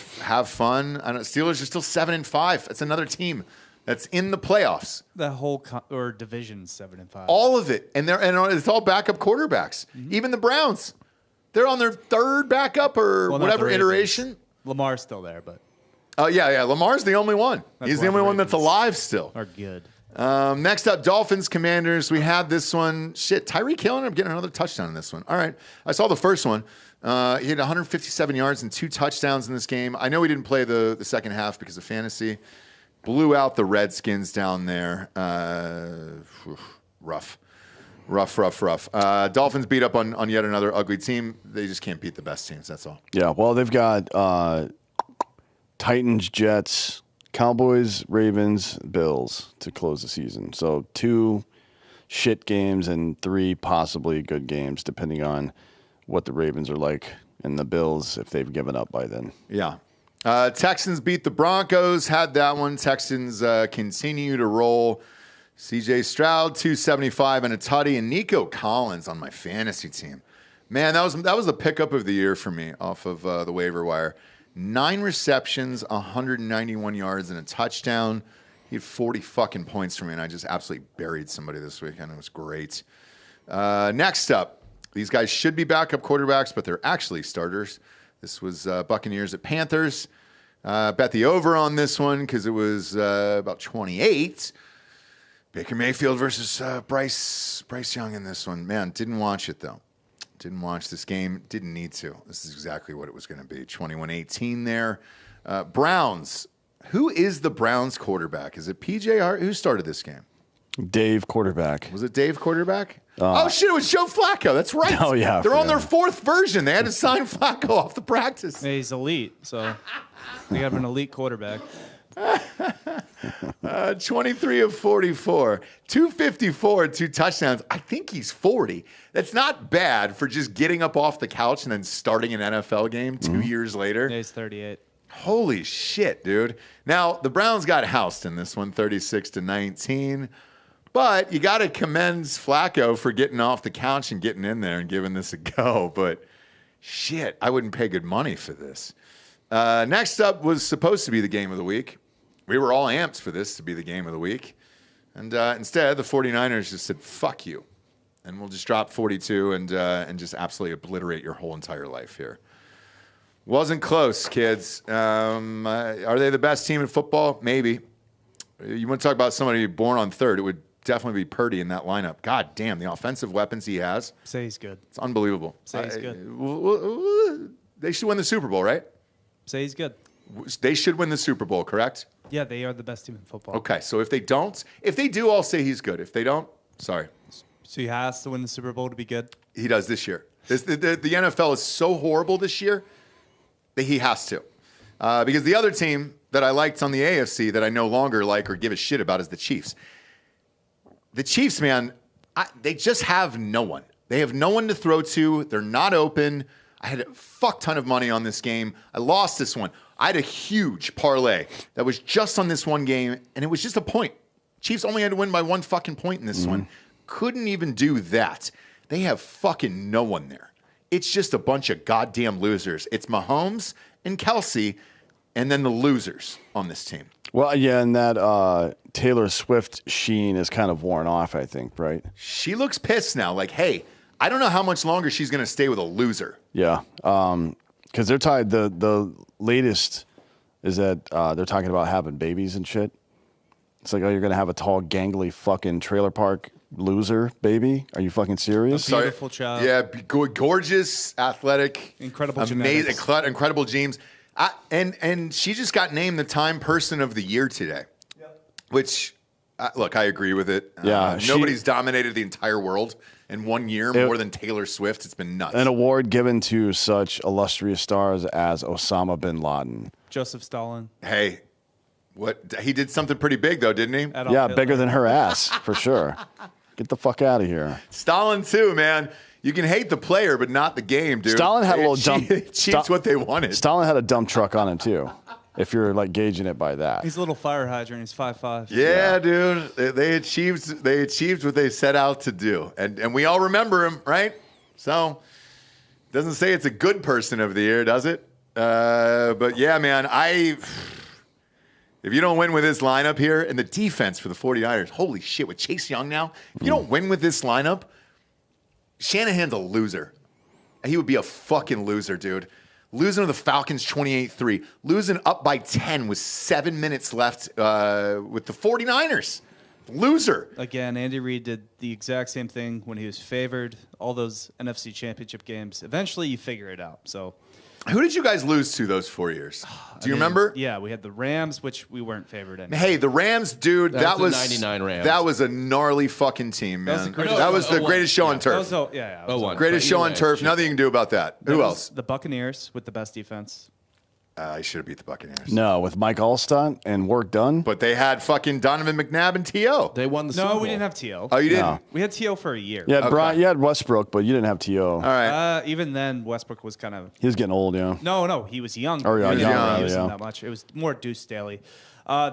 fun. I don't. Steelers are still 7-5. It's another team that's in the playoffs. The whole division 7-5. All of it, and it's all backup quarterbacks. Even the Browns, they're on their third backup or Well, not whatever the Ravens. iteration. Lamar's still there, but Yeah. Lamar's the only one. He's the why only the one that's Ravens alive still. are good. Next up, Dolphins, Commanders. We had this one. Shit, Tyreek Hill ended up getting another touchdown in this one. All right. I saw the first one. He had 157 yards and 2 touchdowns in this game. I know he didn't play the second half because of fantasy. Blew out the Redskins down there. Rough. Dolphins beat up on yet another ugly team. They just can't beat the best teams. That's all. Yeah, well, they've got Titans, Jets, Cowboys, Ravens, Bills to close the season. So 2 shit games and 3 possibly good games, depending on what the Ravens are like, and the Bills if they've given up by then. Yeah. Texans beat the Broncos. Had that one. Texans continue to roll. C.J. Stroud, 275 and a tutty, and Nico Collins on my fantasy team. Man, that was the pickup of the year for me off of the waiver wire. 9 receptions, 191 yards, and a touchdown. He had 40 fucking points for me, and I just absolutely buried somebody this weekend. It was great. Next up, these guys should be backup quarterbacks, but they're actually starters. This was Buccaneers at Panthers. Bet the over on this one because it was about 28. Baker Mayfield versus Bryce Young in this one. Man, didn't watch it, though. Didn't watch this game. Didn't need to. This is exactly what it was going to be. 21-18 there. Browns. Who is the Browns quarterback? Is it P.J. Hart? Who started this game? Dave, quarterback. Was it Dave quarterback? Oh, shit, it was Joe Flacco. That's right. Oh, yeah, I They're on forgot. their 4th version. They had to sign Flacco off the practice. Yeah, he's elite, so they got an elite quarterback. 23 of 44, 254, 2 touchdowns. I think he's 40. That's not bad for just getting up off the couch and then starting an NFL game 2 years later. Yeah, he's 38. Holy shit, dude. Now, the Browns got housed in this one, 36-19. But you got to commend Flacco for getting off the couch and getting in there and giving this a go. But shit, I wouldn't pay good money for this. Next up was supposed to be the game of the week. We were all amped for this to be the game of the week. And instead, the 49ers just said, fuck you. And we'll just drop 42 and just absolutely obliterate your whole entire life here. Wasn't close, kids. Are they the best team in football? Maybe. You want to talk about somebody born on 3rd, it would definitely be Purdy in that lineup. God damn, the offensive weapons he has. Say he's good. It's unbelievable. Say he's good. They should win the Super Bowl, right? Say he's good. They should win the Super Bowl, correct? Yeah, they are the best team in football. Okay, so if they do, I'll say he's good. If they don't, sorry. So he has to win the Super Bowl to be good? He does this year. The NFL is so horrible this year that he has to. Because the other team that I liked on the AFC that I no longer like or give a shit about is the Chiefs. The Chiefs, man, they just have no one. They have no one to throw to. They're not open. I had a fuck ton of money on this game. I lost this one. I had a huge parlay that was just on this one game, and it was just a point. Chiefs only had to win by 1 fucking point in this one. Couldn't even do that. They have fucking no one there. It's just a bunch of goddamn losers. It's Mahomes and Kelsey, and then the losers on this team. Well, yeah, and that Taylor Swift sheen is kind of worn off, I think, right? She looks pissed now. Like, hey, I don't know how much longer she's going to stay with a loser. Yeah, because they're tied. The latest is that they're talking about having babies and shit. It's like, oh, you're going to have a tall, gangly fucking trailer park loser baby? Are you fucking serious? Beautiful child. Yeah, gorgeous, athletic, Incredible amazing, genetics. incredible genes. And she just got named the Time Person of the Year today. Yep. Which, look, I agree with it. Yeah, nobody's dominated the entire world in 1 year more than Taylor Swift. It's been nuts. An award given to such illustrious stars as Osama bin Laden. Joseph Stalin. Hey, what he did something pretty big though, didn't he? Adolf Yeah, Hitler. bigger than her ass, for sure. Get the fuck out of here. Stalin too, man. You can hate the player, but not the game, dude. Stalin had a little dump. Achieved what they wanted. Stalin had a dump truck on him too. If you're like gauging it by that. He's a little fire hydrant. He's 5'5". Yeah, dude. They achieved what they set out to do. And we all remember him, right? So, doesn't say it's a good person of the year, does it? But yeah, man, if you don't win with this lineup here, and the defense for the 49ers, holy shit, with Chase Young now, if you don't win with this lineup, Shanahan's a loser. He would be a fucking loser, dude. Losing to the Falcons 28-3. Losing up by 10 with 7 minutes left with the 49ers. Loser. Again, Andy Reid did the exact same thing when he was favored. All those NFC Championship games. Eventually, you figure it out. So, who did you guys lose to those 4 years? Do you remember? Yeah, we had the Rams, which we weren't favored anymore. Hey, the Rams, dude, that was 99 Rams. That was a gnarly fucking team, man. That was That was the greatest show on turf. It was 01. Greatest show on turf. Nothing you can do about that. Who else? The Buccaneers with the best defense. I should have beat the Buccaneers. No, with Mike Allstott and work done. But they had fucking Donovan McNabb and T.O. They won the Super No, Bowl. we didn't have T.O. Oh, you didn't? No. We had T.O. for a year. You had, you had Westbrook, but you didn't have T.O. All right. Even then, Westbrook was kind of... He was getting old, yeah. No, he was young. Oh, yeah, he was young, He wasn't yeah. that much. It was more Deuce Staley.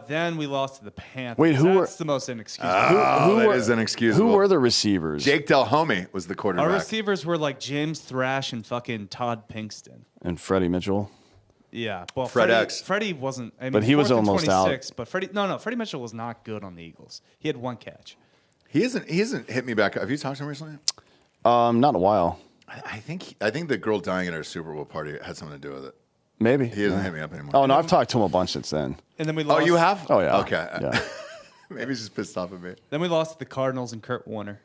Then we lost to the Panthers. Wait, who That's were- the most inexcusable. That is inexcusable. Who were the receivers? Jake Delhomme was the quarterback. Our receivers were like James Thrash and fucking Todd Pinkston. And Freddie Mitchell. Yeah, well, Fred X. Freddie wasn't. I mean, But he was 4th and almost out. 26, But Freddie Mitchell was not good on the Eagles. He had one catch. He hasn't hit me back. Have you talked to him recently? Not in a while. I think the girl dying at our Super Bowl party had something to do with it. Maybe. He hasn't hit me up anymore. Oh, no, I've talked to him a bunch since then. And then we Oh, lost. you have? Oh, yeah. Okay. Yeah. Maybe he's just pissed off at me. Then we lost to the Cardinals and Kurt Warner.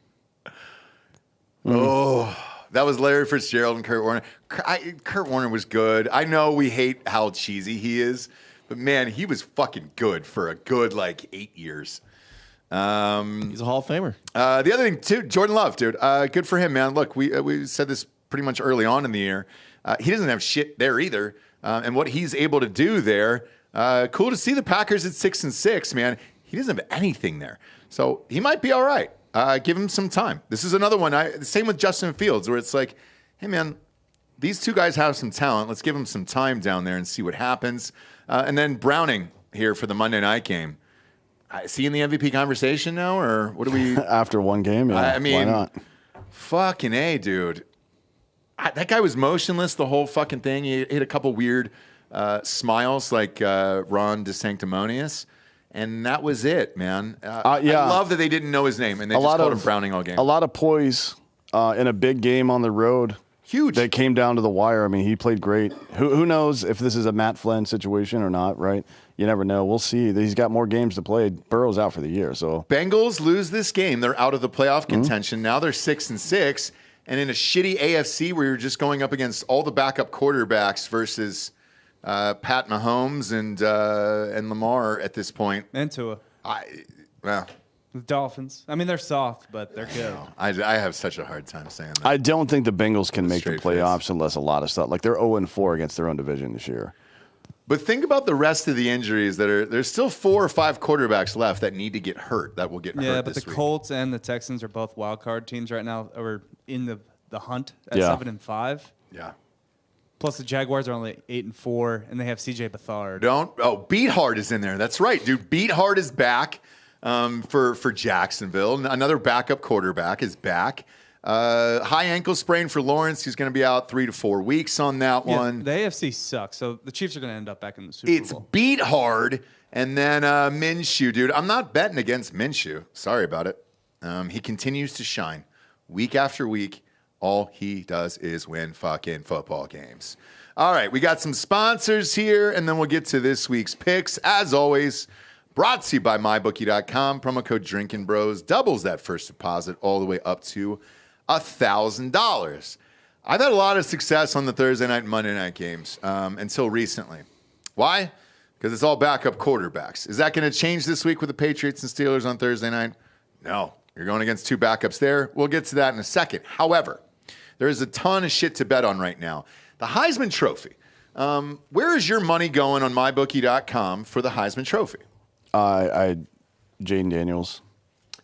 Oh, that was Larry Fitzgerald and Kurt Warner. Kurt Warner was good. I know we hate how cheesy he is, but man, he was fucking good for a good 8 years. He's a Hall of Famer. The other thing too, Jordan Love, dude, good for him, man. Look, we said this pretty much early on in the year. He doesn't have shit there either, and what he's able to do there, cool to see the Packers at 6-6, man. He doesn't have anything there, so he might be all right. Give him some time. This is another one. Same with Justin Fields, where it's like, hey, man, these two guys have some talent. Let's give them some time down there and see what happens. And then Browning here for the Monday night game. Is he in the MVP conversation now, or what do we? After one game, yeah. I mean, why not? Fucking A, dude. That guy was motionless the whole fucking thing. He hit a couple weird smiles like Ron DeSanctimonious. And that was it, man. Yeah. I love that they didn't know his name and they just called him Browning all game. A lot of poise in a big game on the road Huge. That came down to the wire. I mean, he played great. Who knows if this is a Matt Flynn situation or not, right? You never know. We'll see. He's got more games to play. Burrow's out for the year, so. Bengals lose this game. They're out of the playoff contention. Now they're 6-6. And in a shitty AFC where you're just going up against all the backup quarterbacks versus Pat Mahomes and Lamar at this point. And Tua. Well, The Dolphins. I mean, they're soft, but they're good. I have such a hard time saying that. I don't think the Bengals can make the Straight face. playoffs unless a lot of stuff. Like, they're 0-4 against their own division this year. But think about the rest of the injuries there's still 4 or 5 quarterbacks left that need to get hurt, that will get hurt Yeah, but this the week. Colts and the Texans are both wild card teams right now, or in the hunt at Yeah. 7-5. Yeah. Plus the Jaguars are only 8-4, and they have CJ Beathard. Beathard is in there. That's right, dude. Beathard is back for Jacksonville. Another backup quarterback is back. High ankle sprain for Lawrence. He's going to be out 3 to 4 weeks on that Yeah, one. the AFC sucks, so the Chiefs are going to end up back in the Super It's Bowl. Beathard and then Minshew, dude. I'm not betting against Minshew. Sorry about it. He continues to shine week after week. All he does is win fucking football games. All right, we got some sponsors here, and then we'll get to this week's picks. As always, brought to you by MyBookie.com. Promo code Drinkin' Bros doubles that first deposit all the way up to $1,000. I've had a lot of success on the Thursday night and Monday night games until recently. Why? Because it's all backup quarterbacks. Is that going to change this week with the Patriots and Steelers on Thursday night? No. You're going against 2 backups there. We'll get to that in a second. However, there is a ton of shit to bet on right now. The Heisman Trophy. Where is your money going on MyBookie.com for the Heisman Trophy? Jaden Daniels.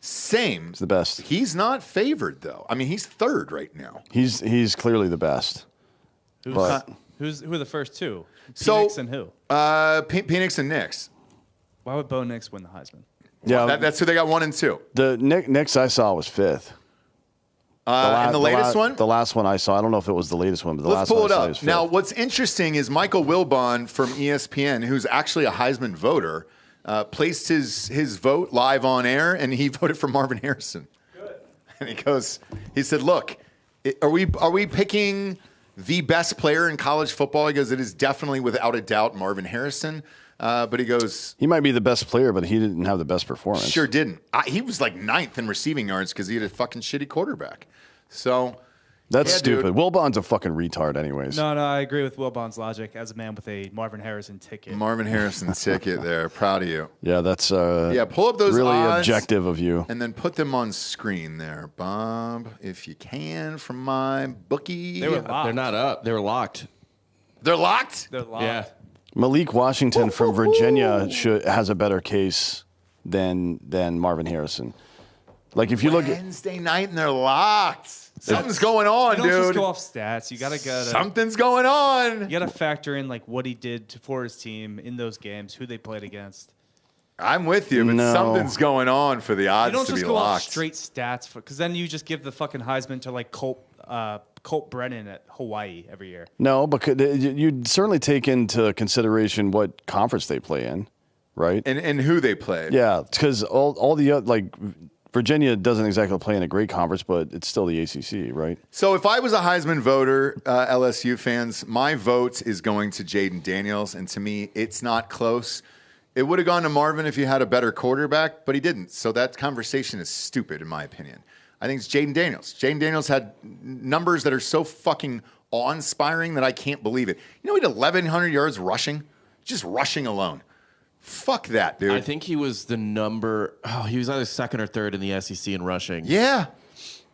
Same. He's the best. He's not favored, though. I mean, he's third right now. He's clearly the best. Who But are the first two? So- Phoenix and who? Phoenix and Knicks. Why would Bo Nix win the Heisman? yeah, That's who they got 1 and 2. the Knicks I saw was 5th. And the latest one? The last one I saw. I don't know if it was the latest one, but the Let's last pull one it I saw up. was 5th. Now, what's interesting is Michael Wilbon from ESPN, who's actually a Heisman voter, placed his vote live on air, and he voted for Marvin Harrison. Good. And he said, look, are we picking the best player in college football? He goes, it is definitely, without a doubt, Marvin Harrison. But he goes, he might be the best player, but he didn't have the best performance. sure didn't. He was like 9th in receiving yards because he had a fucking shitty quarterback. So That's yeah, stupid. dude. Wilbon's a fucking retard anyways. No, I agree with Wilbon's logic as a man with a Marvin Harrison ticket. Marvin Harrison ticket there. Proud of you. Yeah, that's Pull up those really odds objective of you. and then put them on screen there, Bob, if you can, from my bookie. They were locked. They're not up. They were locked. They're locked? They're locked. Yeah. Malik Washington from Virginia has a better case than Marvin Harrison. Like if you look at Wednesday night and they're locked. Something's going on, You don't just dude. go off stats. You gotta Something's going on. you gotta factor in like what he did for his team in those games, who they played against. I'm with you, but No. something's going on for the You odds don't to just be go off locked. straight stats because then you just give the fucking Heisman to like Colt Brennan at Hawaii every year. no, because you'd certainly take into consideration what conference they play in, right? And who they play. Yeah, because all the like Virginia doesn't exactly play in a great conference, but it's still the ACC, right? So if I was a Heisman voter, LSU fans, my vote is going to Jaden Daniels, and to me, it's not close. It would have gone to Marvin if he had a better quarterback, but he didn't. So that conversation is stupid, in my opinion. I think it's Jaden Daniels. Jaden Daniels had numbers that are so fucking awe-inspiring that I can't believe it. You know, he had 1,100 yards rushing, just rushing alone. Fuck that, dude. I think he was the number. Oh, he was either second or third in the SEC in rushing. Yeah.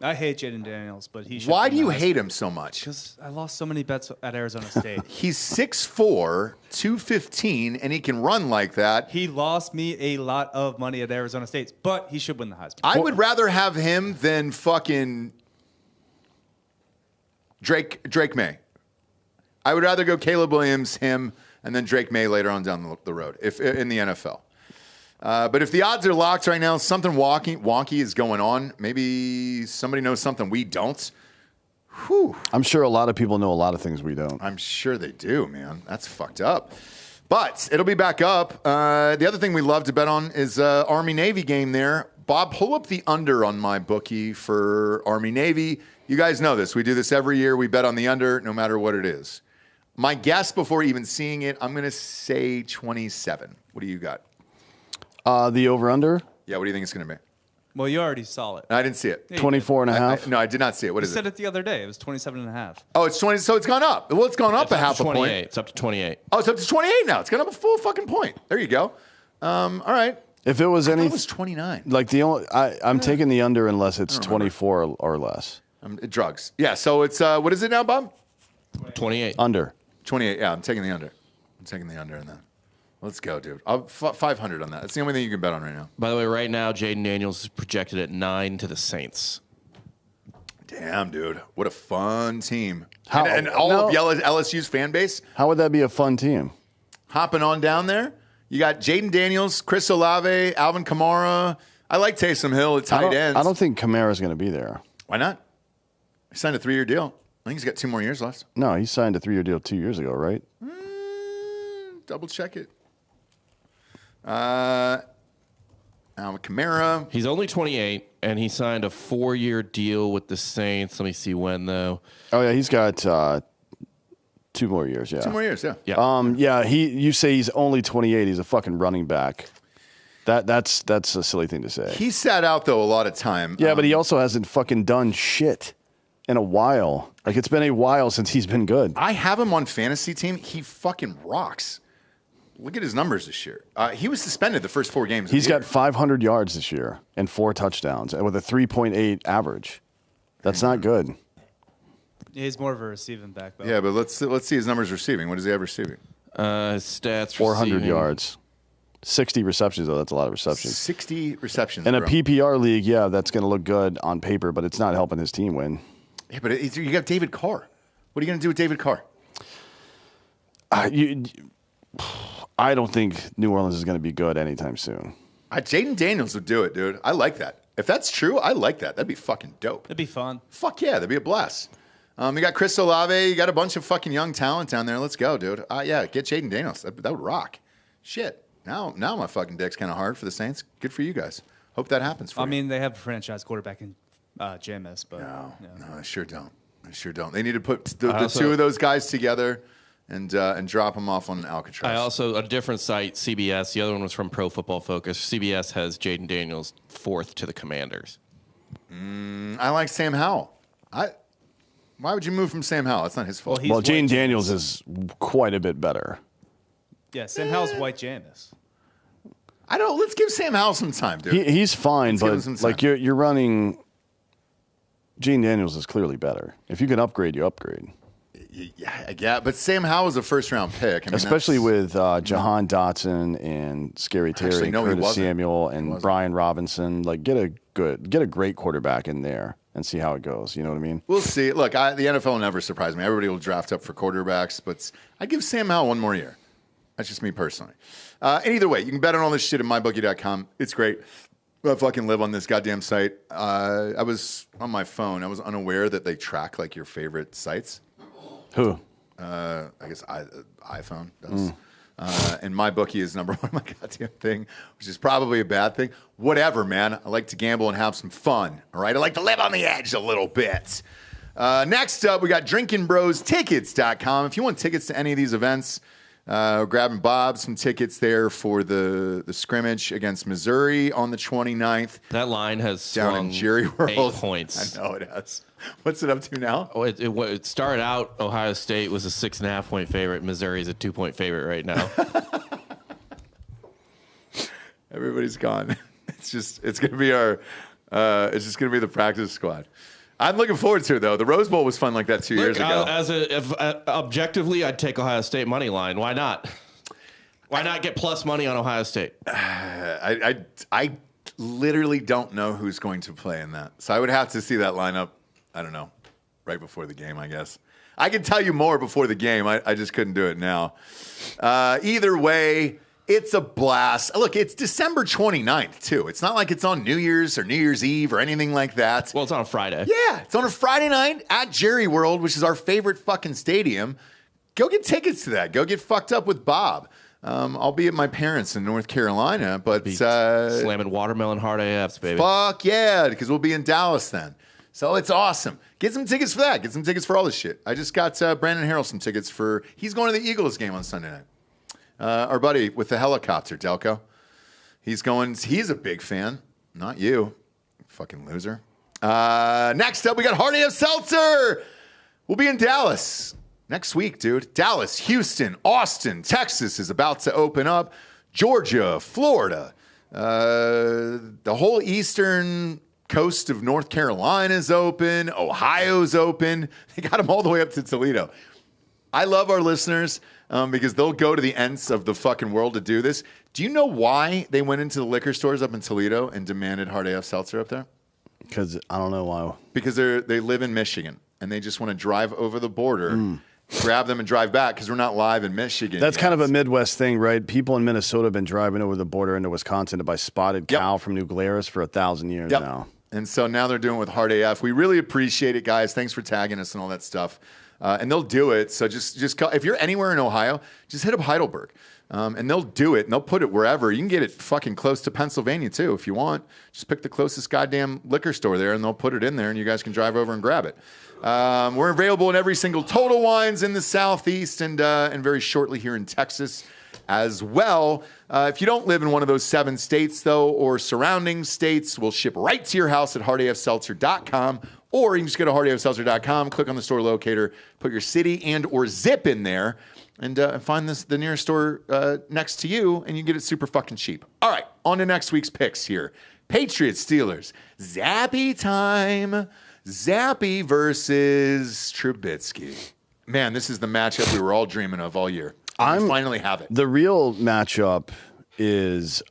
I hate Jaden Daniels, but he should. Why do you hate him so much? Because I lost so many bets at Arizona State. He's 6'4", 215, and he can run like that. He lost me a lot of money at Arizona State, but he should win the Heisman. I would rather have him than fucking Drake May. I would rather go Caleb Williams, him, and then Drake May later on down the road if in the NFL. But if the odds are locked right now, something wonky is going on. Maybe somebody knows something we don't. Whew. I'm sure a lot of people know a lot of things we don't. I'm sure they do, man. That's fucked up. But it'll be back up. The other thing we love to bet on is Army-Navy game there. Bob, pull up the under on my bookie for Army Navy. You guys know this. We do this every year. We bet on the under no matter what it is. My guess before even seeing it, I'm going to say 27. What do you got? The over-under? Yeah, what do you think it's going to be? Well, you already saw it. I didn't see it. 24 and a half? No, I did not see it. What You is said it? it the other day. It was 27 and a half. Oh, it's 20. So it's gone up. Well, it's gone up It's a up half to a 28. point. It's up to 28. Oh, it's up to 28 now. It's gone up a full fucking point. There you go. All right. If it was I any, thought it was 29. like I'm taking the under unless it's 24 or less. Drugs. Yeah. So it's what is it now, Bob? 28. Under. 28. Yeah, I'm taking the under. I'm taking the under in that. Let's go, dude. 500 on that. That's the only thing you can bet on right now. By the way, right now, Jaden Daniels is projected at 9 to the Saints. Damn, dude. What a fun team. How- and all no. of LSU's fan base How would that be a fun team? hopping on down there. You got Jaden Daniels, Chris Olave, Alvin Kamara. I like Taysom Hill at tight ends. I don't think Kamara's going to be there. Why not? He signed a 3-year deal. I think he's got 2 more years left. No, he signed a 3-year deal 2 years ago, right? Double check it. Alvin Kamara. He's only 28, and he signed a 4-year deal with the Saints. Let me see when, though. Oh yeah, he's got 2 more years. Yeah. 2 more years, yeah. Yeah. You say he's only 28. He's a fucking running back. That's a silly thing to say. He sat out, though, a lot of time. Yeah, but he also hasn't fucking done shit in a while. Like, it's been a while since he's been good. I have him on fantasy team. He fucking rocks. Look at his numbers this year. He was suspended the first 4 games. He's got 500 yards this year and 4 touchdowns and with a 3.8 average. That's not good. Yeah, he's more of a receiving back, though. Yeah, but let's see his numbers receiving. What does he have receiving? His stats 400 receiving. yards. 60 receptions, though. That's a lot of receptions. 60 receptions. In a bro. PPR league, yeah, that's going to look good on paper, but it's not helping his team win. Yeah, but you got David Carr. What are you going to do with David Carr? I don't think New Orleans is going to be good anytime soon. Jaden Daniels would do it, dude. I like that. If that's true, I like that. That'd be fucking dope. It'd be fun. Fuck yeah, that'd be a blast. You got Chris Olave. You got a bunch of fucking young talent down there. Let's go, dude. Yeah, get Jaden Daniels. That would rock. Shit. Now my fucking dick's kind of hard for the Saints. Good for you guys. Hope that happens for you. I mean, they have a franchise quarterback in Jameis, but No, yeah. no, I sure don't. I sure don't. They need to put the also- 2 of those guys together and drop them off on Alcatraz. I also, a different site, CBS, the other one was from Pro Football Focus. CBS has Jaden Daniels 4th to the Commanders. I like Sam Howell. Why would you move from Sam Howell? That's not his fault. Well, he's Well, white Jaden Jameis. Daniels is quite a bit better. Yeah, Sam Howell's white Jameis. Let's give Sam Howell some time, dude. He's fine, Let's give him but some time. like you're running. Jaden Daniels is clearly better. If you can upgrade, you upgrade. Yeah, but Sam Howell is a first-round pick. I mean, Especially that's- with Jahan Dotson and Scary Terry Actually, and no, he Curtis wasn't. Samuel He and wasn't. Brian Robinson. Like get a great quarterback in there and see how it goes. You know what I mean? We'll see. Look, the NFL will never surprise me. Everybody will draft up for quarterbacks, but I'd give Sam Howell 1 more year. That's just me personally. And either way, you can bet on all this shit at mybookie.com. It's great. I fucking live on this goddamn site. I was on my phone. I was unaware that they track like your favorite sites. Who? I guess iPhone does. And my bookie is number 1 on my goddamn thing, which is probably a bad thing. Whatever, man. I like to gamble and have some fun. All right. I like to live on the edge a little bit. Next up, we got drinkinbrostickets.com. If you want tickets to any of these events, grabbing Bob some tickets there for the scrimmage against Missouri on the 29th. That line has Down swung in Jerry World. 8 points. I know it has. What's it up to now? Oh, it started out, Ohio State was a 6.5-point favorite. Missouri's a 2-point favorite right now. Everybody's gone. It's just going to be the practice squad. I'm looking forward to it, though. The Rose Bowl was fun like that 2 years ago. Objectively, I'd take Ohio State money line. Why not? Why not get plus money on Ohio State? I literally don't know who's going to play in that. So I would have to see that lineup, I don't know, right before the game, I guess. I can tell you more before the game. I just couldn't do it now. Either way, it's a blast. Look, it's December 29th, too. It's not like it's on New Year's or New Year's Eve or anything like that. Well, it's on a Friday. Yeah, it's on a Friday night at Jerry World, which is our favorite fucking stadium. Go get tickets to that. Go get fucked up with Bob. I'll be at my parents' in North Carolina, but slamming watermelon hard AFs, baby. Fuck yeah, because we'll be in Dallas then. So it's awesome. Get some tickets for that. Get some tickets for all this shit. I just got Brandon Harrell some tickets for. He's going to the Eagles game on Sunday night. Our buddy with the helicopter, Delco. He's going. He's a big fan. Not you, fucking loser. Next up, we got Hard AF Seltzer. We'll be in Dallas next week, dude. Dallas, Houston, Austin, Texas is about to open up. Georgia, Florida, the whole eastern coast of North Carolina is open. Ohio's open. They got them all the way up to Toledo. I love our listeners because they'll go to the ends of the fucking world to do this. Do you know why they went into the liquor stores up in Toledo and demanded Hard AF Seltzer up there? Because I don't know why. Because they live in Michigan and they just want to drive over the border, grab them and drive back because we're not live in Michigan. That's kind of a Midwest thing, right? People in Minnesota have been driving over the border into Wisconsin to buy spotted cow from New Glarus for 1,000 years now. And so now they're doing it with Hard AF. We really appreciate it, guys. Thanks for tagging us and all that stuff. And they'll do it. So just call, if you're anywhere in Ohio, just hit up Heidelberg. And they'll do it, and they'll put it wherever. You can get it fucking close to Pennsylvania, too, if you want. Just pick the closest goddamn liquor store there, and they'll put it in there, and you guys can drive over and grab it. We're available in every single Total Wines in the Southeast and very shortly here in Texas as well. If you don't live in one of those 7 states, though, or surrounding states, we'll ship right to your house at hardafseltzer.com, or you can just go to hardafseltzer.com, click on the store locator, put your city and or zip in there, and find the nearest store next to you, and you get it super fucking cheap. All right, on to next week's picks here. Patriots, Steelers, Zappy time. Zappy versus Trubisky. Man, this is the matchup we were all dreaming of all year. We finally have it. The real matchup is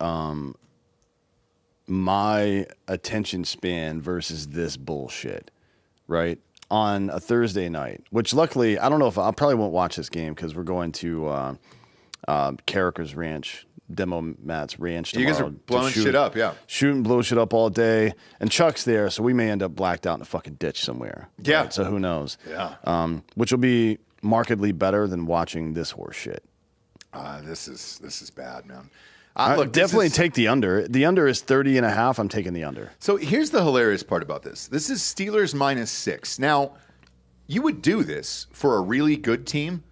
my attention span versus this bullshit, right? On a Thursday night, which luckily, I don't know if I probably won't watch this game because we're going to Carricker's Ranch, Demo Matt's Ranch tomorrow. You guys are blowing shit up, yeah. Shoot and blow shit up all day. And Chuck's there, so we may end up blacked out in a fucking ditch somewhere. Yeah. Right? So who knows? Yeah. Which will be markedly better than watching this horse shit. This is bad, man. Look, definitely take the under. The under is 30.5. I'm taking the under. So here's the hilarious part about this. This is Steelers -6. Now, you would do this for a really good team.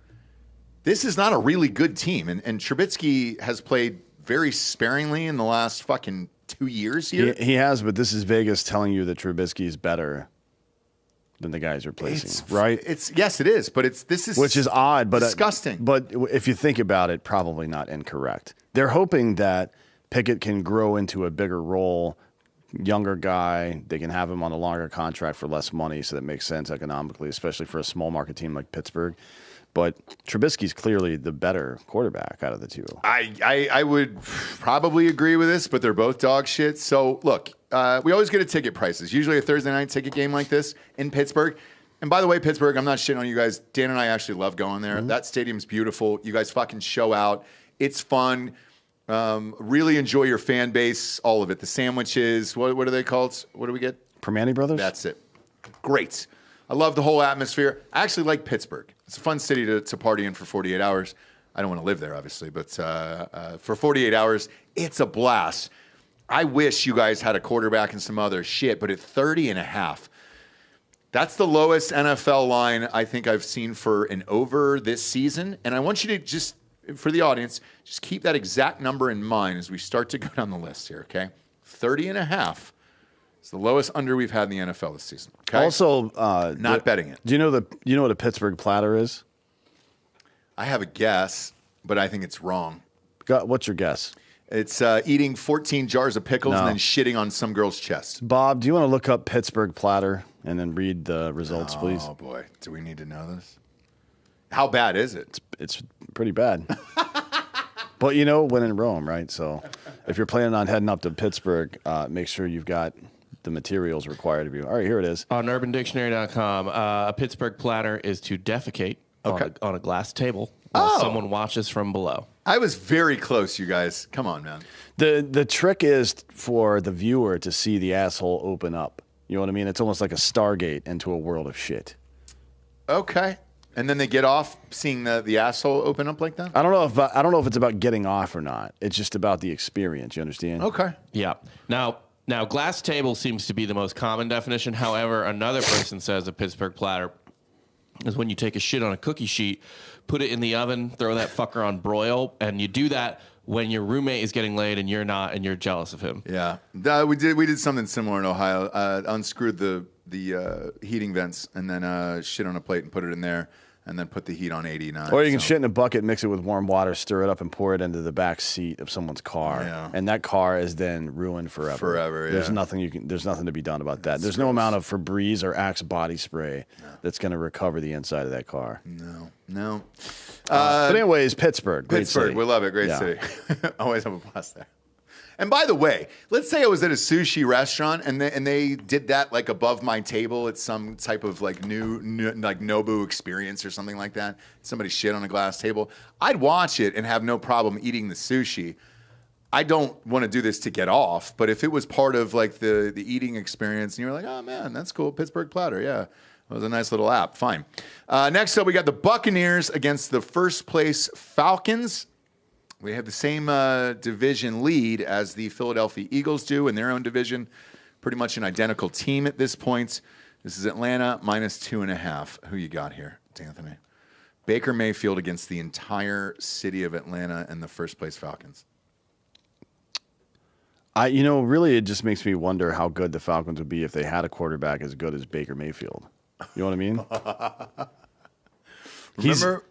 This is not a really good team. And Trubisky has played very sparingly in the last fucking 2 years here. He has, but this is Vegas telling you that Trubisky is better than the guys replacing, right? Yes, it is. But which is odd, but disgusting. But if you think about it, probably not incorrect. They're hoping that Pickett can grow into a bigger role, younger guy. They can have him on a longer contract for less money, so that makes sense economically, especially for a small market team like Pittsburgh. But Trubisky's clearly the better quarterback out of the two. I would probably agree with this, but they're both dog shit. So, look, we always get a ticket prices. Usually a Thursday night ticket game like this in Pittsburgh. And by the way, Pittsburgh, I'm not shitting on you guys. Dan and I actually love going there. Mm-hmm. That stadium's beautiful. You guys fucking show out. It's fun. Really enjoy your fan base, all of it. The sandwiches, what are they called? What do we get? Permane Brothers? That's it. Great. I love the whole atmosphere. I actually like Pittsburgh. It's a fun city to party in for 48 hours. I don't want to live there, obviously, but for 48 hours, it's a blast. I wish you guys had a quarterback and some other shit, but at 30.5, that's the lowest NFL line I think I've seen for an over this season. And I want you to just, for the audience, just keep that exact number in mind as we start to go down the list here, okay? 30.5. It's the lowest under we've had in the NFL this season. Okay? Also, not betting it. Do you know what a Pittsburgh platter is? I have a guess, but I think it's wrong. What's your guess? It's eating 14 jars of pickles and then shitting on some girl's chest. Bob, do you want to look up Pittsburgh platter and then read the results, please? Oh boy, do we need to know this? How bad is it? It's pretty bad. But when in Rome, right? So if you're planning on heading up to Pittsburgh, make sure you've got the materials required of you. All right, here it is. On UrbanDictionary.com, a Pittsburgh platter is to defecate on a glass table while someone watches from below. I was very close, you guys. Come on, man. The trick is for the viewer to see the asshole open up. You know what I mean? It's almost like a Stargate into a world of shit. Okay. And then they get off seeing the asshole open up like that? I don't know if it's about getting off or not. It's just about the experience. You understand? Okay. Yeah. Now, glass table seems to be the most common definition. However, another person says a Pittsburgh platter is when you take a shit on a cookie sheet, put it in the oven, throw that fucker on broil, and you do that when your roommate is getting laid and you're not, and you're jealous of him. Yeah. We did something similar in Ohio. Unscrewed the heating vents and then shit on a plate and put it in there. And then put the heat on 89. Or you can shit in a bucket, mix it with warm water, stir it up, and pour it into the back seat of someone's car. Yeah. And that car is then ruined forever. Forever, yeah. There's nothing to be done about that. There's no amount of Febreze or Axe body spray that's going to recover the inside of that car. No. But anyways, Pittsburgh. Great Pittsburgh, city. we love it. Great Yeah. city. Always have a blast there. And by the way, let's say I was at a sushi restaurant and they did that like above my table at some type of like new like Nobu experience or something like that. Somebody shit on a glass table. I'd watch it and have no problem eating the sushi. I don't want to do this to get off, but if it was part of like the eating experience and you were like, oh man, that's cool, Pittsburgh platter, yeah. It was a nice little app. Fine. Next up, we got the Buccaneers against the first place Falcons. We have the same division lead as the Philadelphia Eagles do in their own division. Pretty much an identical team at this point. This is Atlanta -2.5. Who you got here, D'Anthony? Baker Mayfield against the entire city of Atlanta and the first place Falcons. Really, it just makes me wonder how good the Falcons would be if they had a quarterback as good as Baker Mayfield. You know what I mean?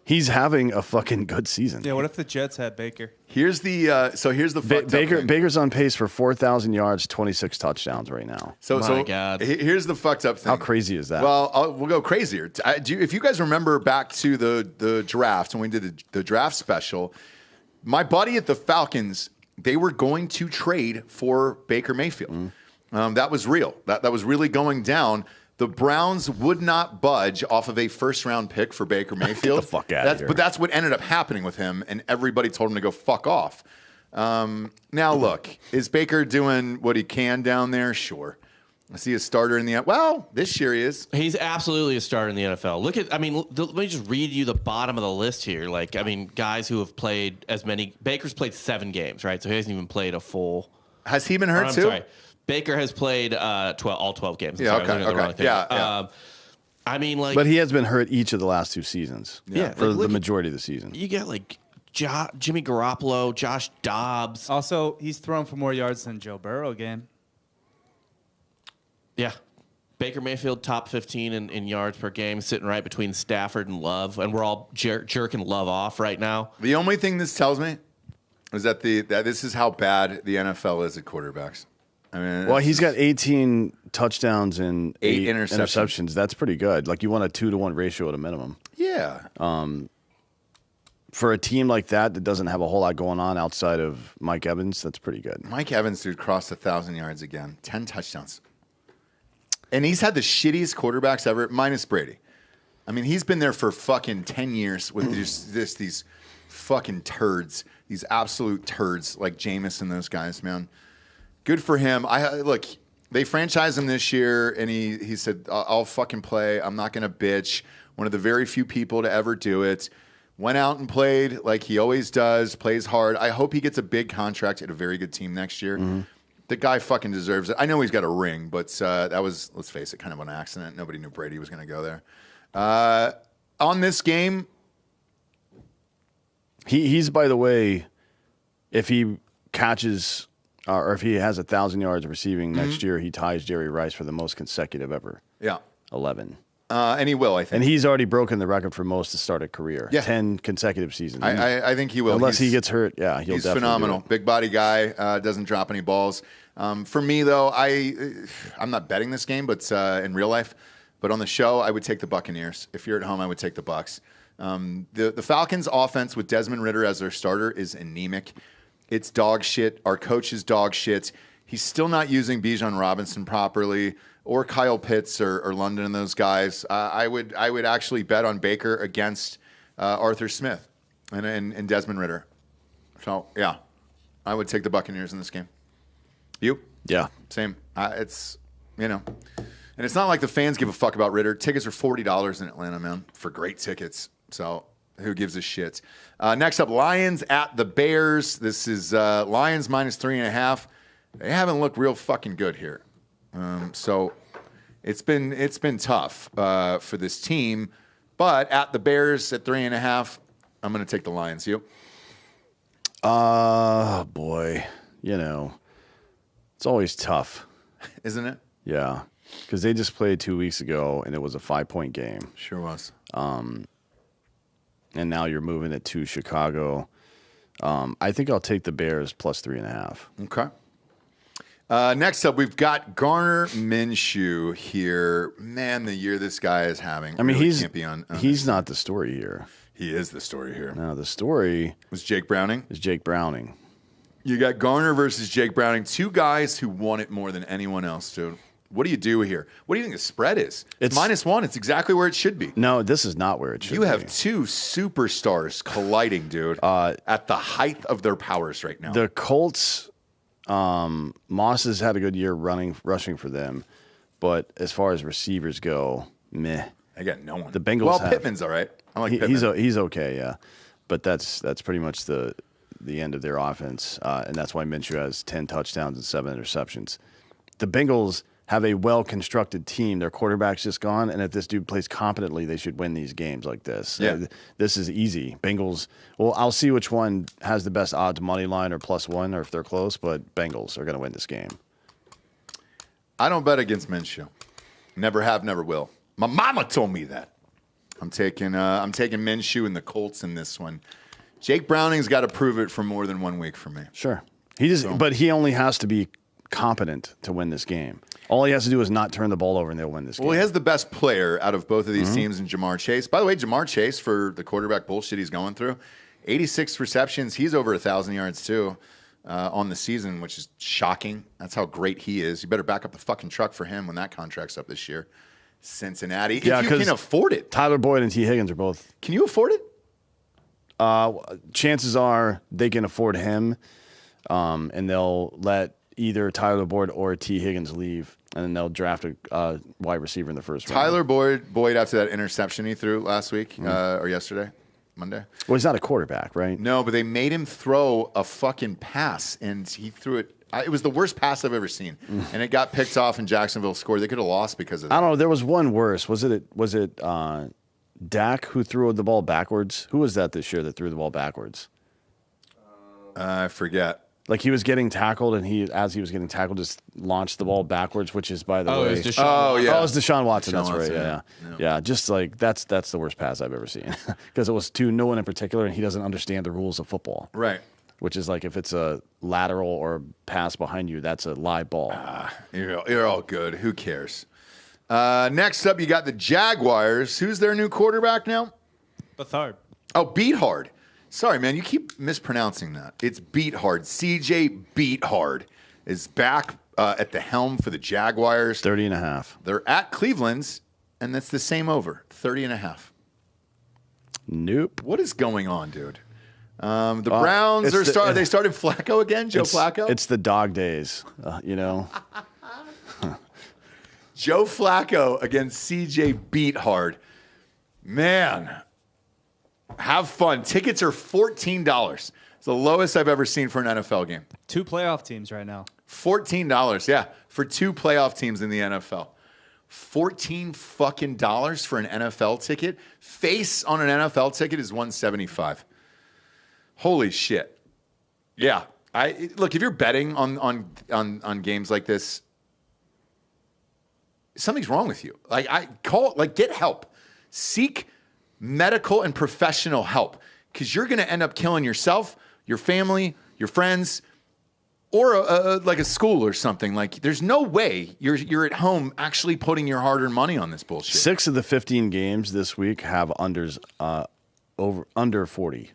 He's having a fucking good season. Yeah, what if the Jets had Baker? Here's the fucked up thing. Baker's on pace for 4,000 yards, 26 touchdowns right now. My God. Here's the fucked up thing. How crazy is that? Well, we'll go crazier. If you guys remember back to the draft, when we did the draft special, my buddy at the Falcons, they were going to trade for Baker Mayfield. That was real. That was really going down. The Browns would not budge off of a first-round pick for Baker Mayfield. Get the fuck out of here. But that's what ended up happening with him, and everybody told him to go fuck off. Now, look, is Baker doing what he can down there? Sure. Is he a starter in the NFL? Well, this year he is. He's absolutely a starter in the NFL. Let me just read you the bottom of the list here. Guys who have played as many. Baker's played 7 games, right? So he hasn't even played a full. Has he been hurt too? Sorry. Baker has played all 12 games. Yeah, okay. Yeah. But he has been hurt each of the last 2 seasons. Yeah. For the majority of the season. You get Jimmy Garoppolo, Josh Dobbs. Also, he's thrown for more yards than Joe Burrow a game. Yeah. Baker Mayfield, top 15 in yards per game, sitting right between Stafford and Love, and we're all jerking Love off right now. The only thing this tells me is that this is how bad the NFL is at quarterbacks. Well, he's got 18 touchdowns and 8 interceptions. That's pretty good. You want a 2-to-1 ratio at a minimum. Yeah. For a team like that doesn't have a whole lot going on outside of Mike Evans, that's pretty good. Mike Evans, dude, crossed 1,000 yards again. 10 touchdowns. And he's had the shittiest quarterbacks ever, minus Brady. He's been there for fucking 10 years with these fucking turds, these absolute turds like Jameis and those guys, man. Good for him. Look, they franchised him this year, and he said, I'll fucking play. I'm not going to bitch. One of the very few people to ever do it. Went out and played like he always does, plays hard. I hope he gets a big contract at a very good team next year. Mm-hmm. The guy fucking deserves it. I know he's got a ring, but that was, let's face it, kind of an accident. Nobody knew Brady was going to go there. On this game, he's, by the way, if he catches... or if he has 1,000 yards receiving next year, he ties Jerry Rice for the most consecutive ever. Yeah. 11. And he will, I think. And he's already broken the record for most to start a career. Yeah. 10 consecutive seasons. I think he will. Unless he gets hurt, yeah, he'll he's definitely phenomenal. do it. Big body guy, doesn't drop any balls. For me, though, I'm not betting this game, but in real life. But on the show, I would take the Buccaneers. If you're at home, I would take the Bucs. The Falcons' offense with Desmond Ridder as their starter is anemic. It's dog shit. Our coach is dog shit. He's still not using Bijan Robinson properly, or Kyle Pitts or London and those guys. I would actually bet on Baker against Arthur Smith and Desmond Ridder. So yeah, I would take the Buccaneers in this game. You? Yeah. Same. It's And it's not like the fans give a fuck about Ritter. Tickets are $40 in Atlanta, man, for great tickets. So who gives a shit? Next up, Lions at the Bears. This is Lions minus 3.5. They haven't looked real fucking good here. So it's been tough for this team. But at the Bears at 3.5, I'm going to take the Lions. You? Boy, it's always tough, isn't it? Yeah, because they just played 2 weeks ago, and it was a 5-point game. Sure was. And now you're moving it to Chicago. I think I'll take the Bears plus 3.5. Okay. Next up, we've got Garner Minshew here. Man, the year this guy is having. I mean, really can't be on he's not the story here. He is the story here. No, the story was Jake Browning. Is Jake Browning. You got Garner versus Jake Browning, two guys who won it more than anyone else, dude. What do you do here? What do you think the spread is? It's -1. It's exactly where it should be. No, this is not where it should be. You have two superstars colliding, dude, at the height of their powers right now. The Colts, Moss has had a good year rushing for them, but as far as receivers go, meh. I got no one. The Bengals Pittman's all right. I like Pittman. He's okay, yeah. But that's pretty much the end of their offense, and that's why Minshew has 10 touchdowns and 7 interceptions. The Bengals have a well-constructed team. Their quarterback's just gone, and if this dude plays competently, they should win these games like this. Yeah. This is easy. Bengals, well, I'll see which one has the best odds money line or +1 or if they're close, but Bengals are going to win this game. I don't bet against Minshew. Never have, never will. My mama told me that. I'm taking Minshew and the Colts in this one. Jake Browning's got to prove it for more than 1 week for me. Sure. But he only has to be competent to win this game. All he has to do is not turn the ball over and they'll win this game. Well, he has the best player out of both of these teams in Jamar Chase. By the way, Jamar Chase, for the quarterback bullshit he's going through, 86 receptions. He's over 1,000 yards too on the season, which is shocking. That's how great he is. You better back up the fucking truck for him when that contract's up this year. Cincinnati, yeah, if you can afford it. Tyler Boyd and T. Higgins are both. Can you afford it? Chances are they can afford him, and they'll let either Tyler Boyd or T. Higgins leave, and then they'll draft a wide receiver in the first round. Tyler Boyd after that interception he threw last week or yesterday, Monday. Well, he's not a quarterback, right? No, but they made him throw a fucking pass, and he threw it. It was the worst pass I've ever seen, and it got picked off, and Jacksonville scored. They could have lost because of that. I don't know. There was one worse. Was it Dak who threw the ball backwards? Who was that this year that threw the ball backwards? I forget. Like he was getting tackled, and as he was getting tackled, just launched the ball backwards, which is, by the way, it was Deshaun Watson. Oh, it was Deshaun Watson. Deshaun That's right. Watson, Yeah. Just like that's the worst pass I've ever seen because it was to no one in particular, and he doesn't understand the rules of football. Right. Which is like if it's a lateral or pass behind you, that's a live ball. You're all good. Who cares? Next up, you got the Jaguars. Who's their new quarterback now? Bethard. Oh, Beathard. Sorry, man. You keep mispronouncing that. It's Beathard. CJ Beathard is back at the helm for the Jaguars. 30.5. They're at Cleveland's, and that's the same over. 30.5. Nope. What is going on, dude? The Browns they started Flacco again, Joe Flacco? It's the dog days, Joe Flacco against CJ Beathard. Man, have fun. Tickets are $14. It's the lowest I've ever seen for an NFL game. 2 playoff teams right now. $14, yeah, for 2 playoff teams in the NFL. $14 fucking dollars for an NFL ticket. Face on an NFL ticket is $175. Holy shit! Yeah, look. If you're betting on games like this, something's wrong with you. Get help. Seek medical and professional help because you're going to end up killing yourself, your family, your friends, or a school or something. Like, there's no way you're at home actually putting your hard-earned money on this bullshit. 6 of the 15 games this week have unders under 40.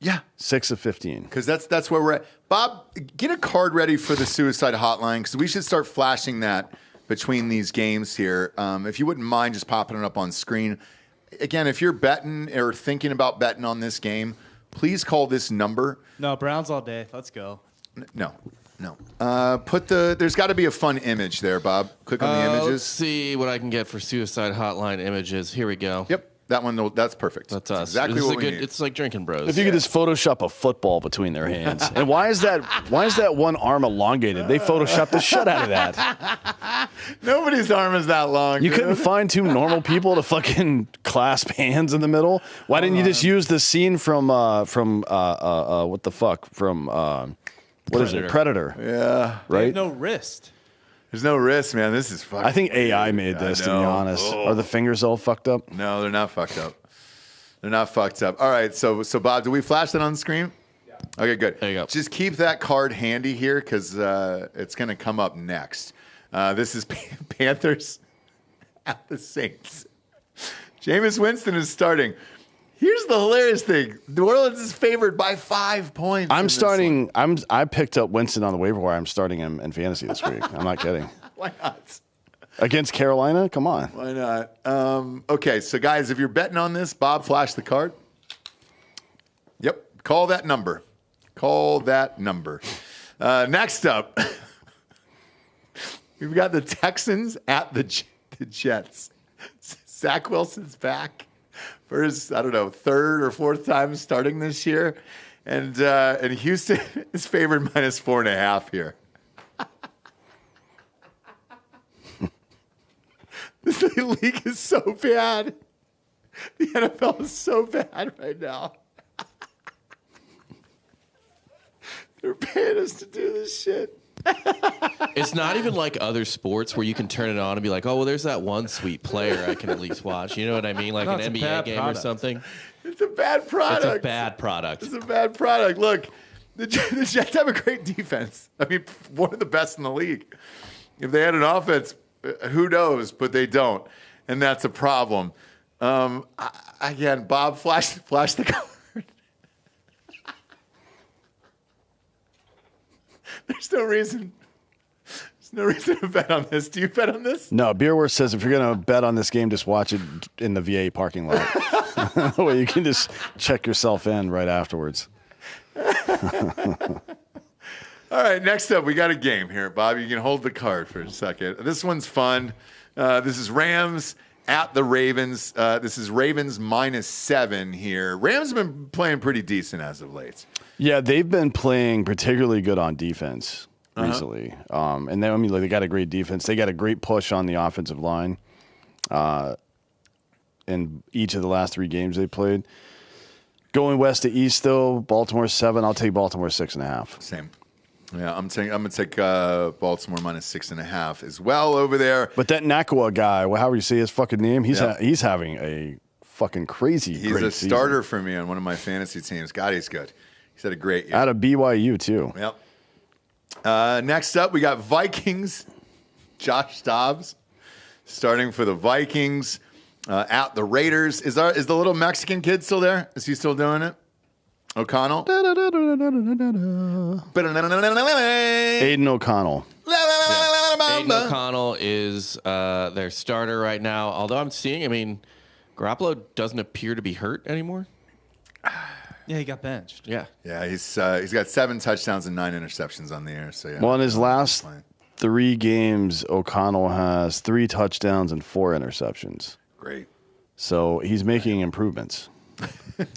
Yeah. 6 of 15. Because that's where we're at. Bob, get a card ready for the suicide hotline because we should start flashing that between these games here. If you wouldn't mind just popping it up on screen. Again, if you're betting or thinking about betting on this game, please call this number. No, Browns all day. Let's go. No. No. There's got to be a fun image there, Bob. Click on the images. Let's see what I can get for suicide hotline images. Here we go. Yep. That one, that's perfect. That's us. Exactly what we need. It's like Drinkin' Bros. If you could just Photoshop a football between their hands. And why is that one arm elongated? They Photoshopped the shit out of that. Nobody's arm is that long. You dude. couldn't find two normal people to fucking clasp hands in the middle? Why didn't you just use the scene from what the fuck? From what is it? Predator. Yeah. Right? No wrist. There's no wrist, man. This is fucking. I think AI made this, to be honest. Oh. Are the fingers all fucked up? No, they're not fucked up. They're not fucked up. All right, so Bob, do we flash that on the screen? Yeah. Okay, good. There you go. Just keep that card handy here because it's going to come up next. This is Panthers at the Saints. Jameis Winston is starting. Here's the hilarious thing: New Orleans is favored by 5 points. I picked up Winston on the waiver wire. I'm starting him in fantasy this week. I'm not kidding. Why not? Against Carolina? Come on. Why not? Okay, so guys, if you're betting on this, Bob, flash the card. Yep, call that number. Call that number. Next up, we've got the Texans at the Jets. Zach Wilson's back for his, third or fourth time starting this year. And Houston is favored -4.5 here. This league is so bad. The NFL is so bad right now. They're paying us to do this shit. It's not even like other sports where you can turn it on and be like, oh, well, there's that one sweet player I can at least watch. You know what I mean? Like an NBA game or something. It's a bad product. It's a bad product. It's a bad product. Look, the Jets have a great defense. I mean, one of the best in the league. If they had an offense, who knows? But they don't, and that's a problem. Again, Bob, flash the card. There's no reason to bet on this. Do you bet on this? No, Beerworth says if you're going to bet on this game, just watch it in the VA parking lot. Where you can just check yourself in right afterwards. All right, next up, we got a game here, Bob. You can hold the card for a second. This one's fun. This is Rams at the Ravens. This is Ravens -7 here. Rams have been playing pretty decent as of late. Yeah, they've been playing particularly good on defense recently. And they got a great defense. They got a great push on the offensive line in each of the last 3 games they played. Going west to east, though, Baltimore 7. I'll take Baltimore 6.5. Same. Yeah, I'm going to take Baltimore -6.5 as well over there. But that Nakua guy, however you say his fucking name, he's having a fucking crazy. He's great a starter season. for me on one of my fantasy teams. God, he's good. He's had a great year. Out of BYU too. Yep. Next up, we got Vikings. Josh Dobbs starting for the Vikings at the Raiders. Is the little Mexican kid still there? Is he still doing it? O'Connell. Aiden O'Connell. Aiden O'Connell is their starter right now. Although I'm seeing, Garoppolo doesn't appear to be hurt anymore. Yeah, he got benched. Yeah. Yeah, he's got 7 touchdowns and 9 interceptions on the air. So yeah. Well, in his last 3 games, O'Connell has 3 touchdowns and 4 interceptions. Great. So he's making improvements.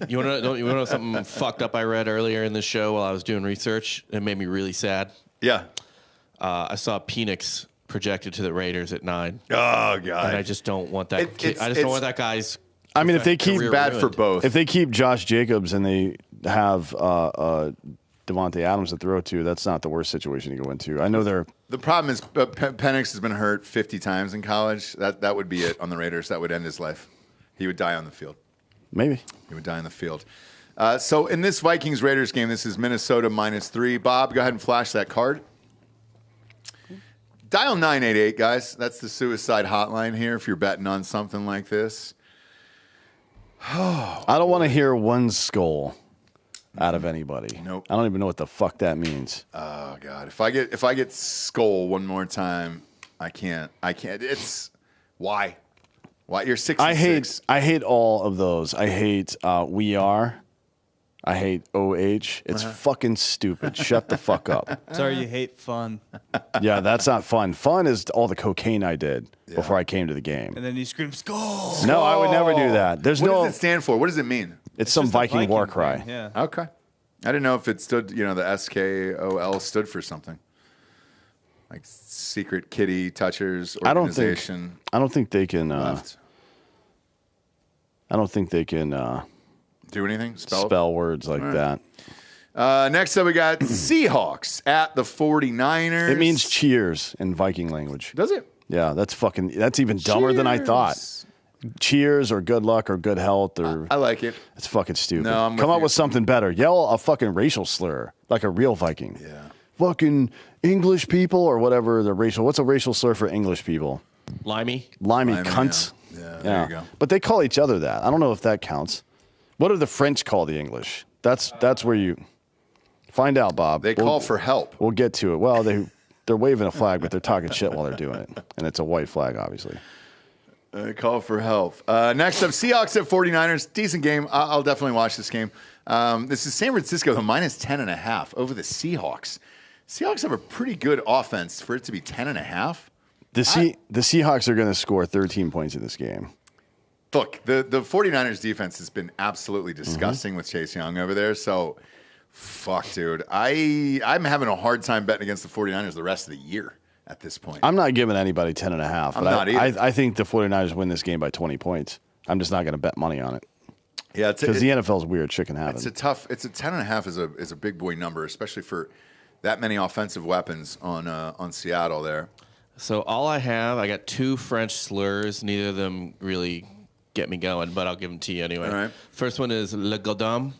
You want to know something fucked up I read earlier in the show while I was doing research? It made me really sad. Yeah. I saw Penix projected to the Raiders at 9. Oh God. And I just don't want that. I just don't want that guy's. If they keep bad ruined for both. If they keep Josh Jacobs and they have Devontae Adams to throw to, that's not the worst situation to go into. I know they're. The problem is Penix has been hurt 50 times in college. That would be it on the Raiders. That would end his life. He would die on the field. Maybe. He would die on the field. So in this Vikings-Raiders game, this is Minnesota -3. Bob, go ahead and flash that card. Dial 988, guys. That's the suicide hotline here if you're betting on something like this. I don't want to hear one skull out of anybody. Nope. I don't even know what the fuck that means. Oh God. If I get skull one more time, I can't. It's why? Why you're 6 and 6. I hate all of those. I hate we are. I hate OH. It's fucking stupid. Shut the fuck up. Sorry, you hate fun. Yeah, that's not fun. Fun is all the cocaine I did before I came to the game. And then you scream, "Skull!" No, I would never do that. There's What no. does it stand for? What does it mean? It's some just a Viking war thing, cry. Yeah. Okay. I didn't know if it stood, the SKOL stood for something. Like Secret Kitty Touchers Organization. I don't think they can. Left. I don't think they can Do anything? spell words like that. Next up, we got Seahawks at the 49ers. It means cheers in Viking language. Does it? Yeah, that's even dumber than I thought. Cheers or good luck or good health or I like it. it's fucking stupid. No, I'm with Come up you. with something better. Yell a fucking racial slur like a real Viking. Yeah. Fucking English people or whatever the racial. What's a racial slur for English people? Limey. Limey Limey, cunts. Yeah, there you go. But they call each other that. I don't know if that counts. What do the French call the English? That's where you find out, Bob. They call for help. We'll get to it. Well, they're waving a flag, but they're talking shit while they're doing it, and it's a white flag, obviously. Call for help. Next up, Seahawks at 49ers. Decent game. I'll definitely watch this game. This is San Francisco, the minus 10.5 over the Seahawks. Seahawks have a pretty good offense for it to be 10.5. The Seahawks are going to score 13 points in this game. Look, the 49ers defense has been absolutely disgusting with Chase Young over there. So, fuck, dude. I'm having a hard time betting against the 49ers the rest of the year at this point. I'm not giving anybody 10.5. But not either. I think the 49ers win this game by 20 points. I'm just not going to bet money on it. Yeah, Because the NFL's weird. Shit can happen. It's a 10.5 is a big boy number, especially for that many offensive weapons on Seattle there. So all I got two French slurs. Neither of them really get me going, but I'll give them to you anyway. All right. First one is le godam.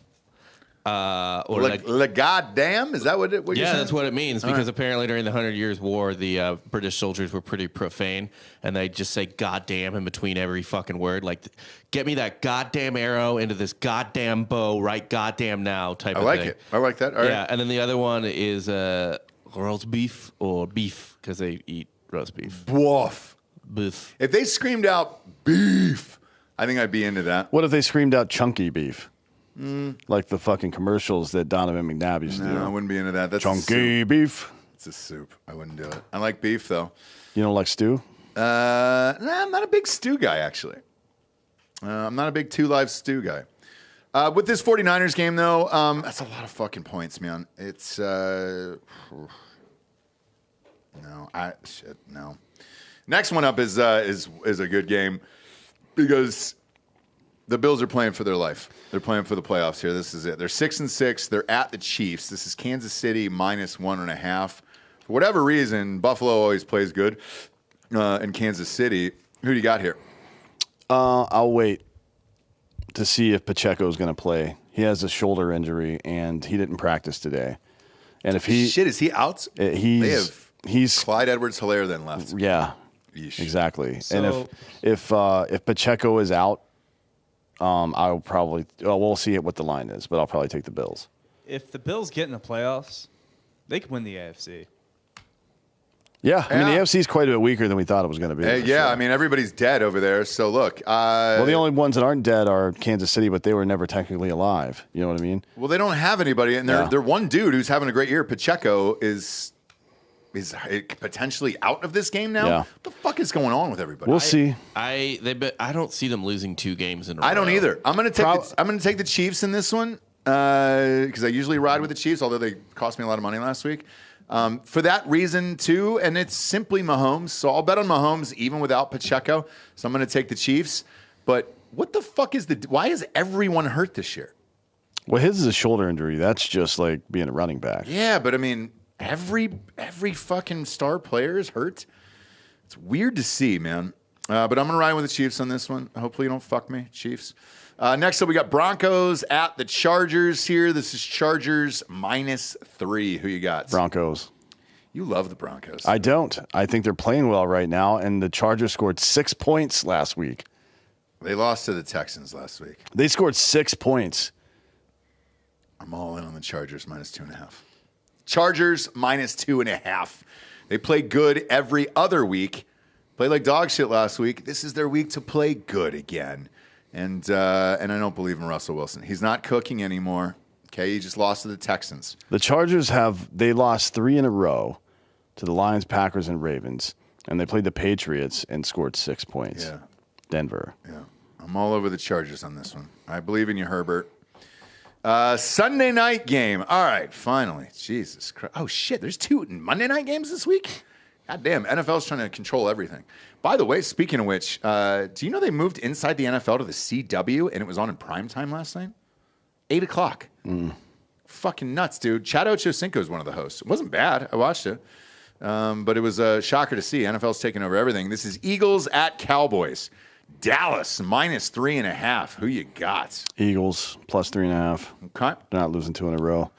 Or Le goddamn? Is that what you're saying? yeah, that's what it means because apparently during the 100 Years' War, the British soldiers were pretty profane and they just say goddamn in between every fucking word. Like, get me that goddamn arrow into this goddamn bow right goddamn now type of thing. I like it. I like that. All right. Yeah, and then the other one is roast beef or beef because they eat roast beef. Woof. Beef. If they screamed out beef, I think I'd be into that. What if they screamed out chunky beef? Like the fucking commercials that Donovan McNabb used to do. No, I wouldn't be into that. That's a Chunky soup. beef. It's a soup. I wouldn't do it. I like beef, though. You don't like stew? Nah, I'm not a big stew guy, actually. I'm not a big two-live stew guy. With this 49ers game, though, that's a lot of fucking points, man. It's no. Next one up is a good game because the Bills are playing for their life. They're playing for the playoffs here. This is it. They're 6-6. They're at the Chiefs. This is Kansas City minus 1.5. For whatever reason, Buffalo always plays good in Kansas City. Who do you got here? I'll wait to see if Pacheco is going to play. He has a shoulder injury, and he didn't practice today. And if he is he out? He's Clyde Edwards-Helaire then left. Yeah, Yeesh. exactly. So- And if Pacheco is out, I'll probably we'll see what the line is, but I'll probably take the Bills. If the Bills get in the playoffs, they could win the AFC. Yeah, I mean the Yeah. AFC is quite a bit weaker than we thought it was going to be. for Yeah, sure. I mean, everybody's dead over there. So, look. Well, the only ones that aren't dead are Kansas City, but they were never technically alive. You know what I mean? Well, they don't have anybody, and they're one dude who's having a great year. Pacheco is potentially out of this game now. Yeah. What the fuck is going on with everybody? We'll see. I don't see them losing 2 games in a row. I don't either. I'm gonna take the Chiefs in this one because I usually ride with the Chiefs, although they cost me a lot of money last week. For that reason too, and it's simply Mahomes. So I'll bet on Mahomes even without Pacheco. So I'm gonna take the Chiefs. But what the fuck why is everyone hurt this year? Well, his is a shoulder injury. That's just like being a running back. Yeah, but I mean, every fucking star player is hurt. It's weird to see, man. But I'm going to ride with the Chiefs on this one. Hopefully you don't fuck me, Chiefs. Next up, we got Broncos at the Chargers here. This is Chargers -3. Who you got? Broncos. You love the Broncos. I don't. I think they're playing well right now, and the Chargers scored 6 points last week. They lost to the Texans last week. They scored 6 points. I'm all in on the Chargers -2.5. Chargers -2.5. They play good every other week. Played like dog shit last week. This is their week to play good again. And I don't believe in Russell Wilson. He's not cooking anymore. Okay, you just lost to the Texans. The Chargers they lost 3 in a row to the Lions, Packers, and Ravens, and they played the Patriots and scored 6 points. Yeah. Denver. Yeah. I'm all over the Chargers on this one. I believe in you, Herbert. Sunday night game. All right, finally. Jesus Christ. Oh, shit. There's 2 Monday night games this week? God damn. NFL's trying to control everything. By the way, speaking of which, do you know they moved inside the NFL to the CW and it was on in primetime last night? 8 o'clock. Fucking nuts, dude. Chad Ochocinco is one of the hosts. It wasn't bad. I watched it. But it was a shocker to see. NFL's taking over everything. This is Eagles at Cowboys. Dallas, -3.5. Who you got? Eagles, +3.5. Okay. They're not losing 2 in a row.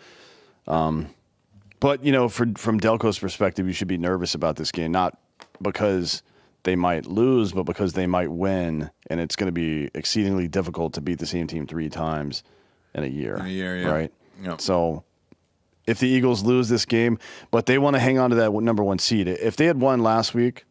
But, you know, from Delco's perspective, you should be nervous about this game, not because they might lose, but because they might win, and it's going to be exceedingly difficult to beat the same team 3 times in a year. Yeah. Right? Yep. So if the Eagles lose this game, but they want to hang on to that number 1 seed. If they had won last week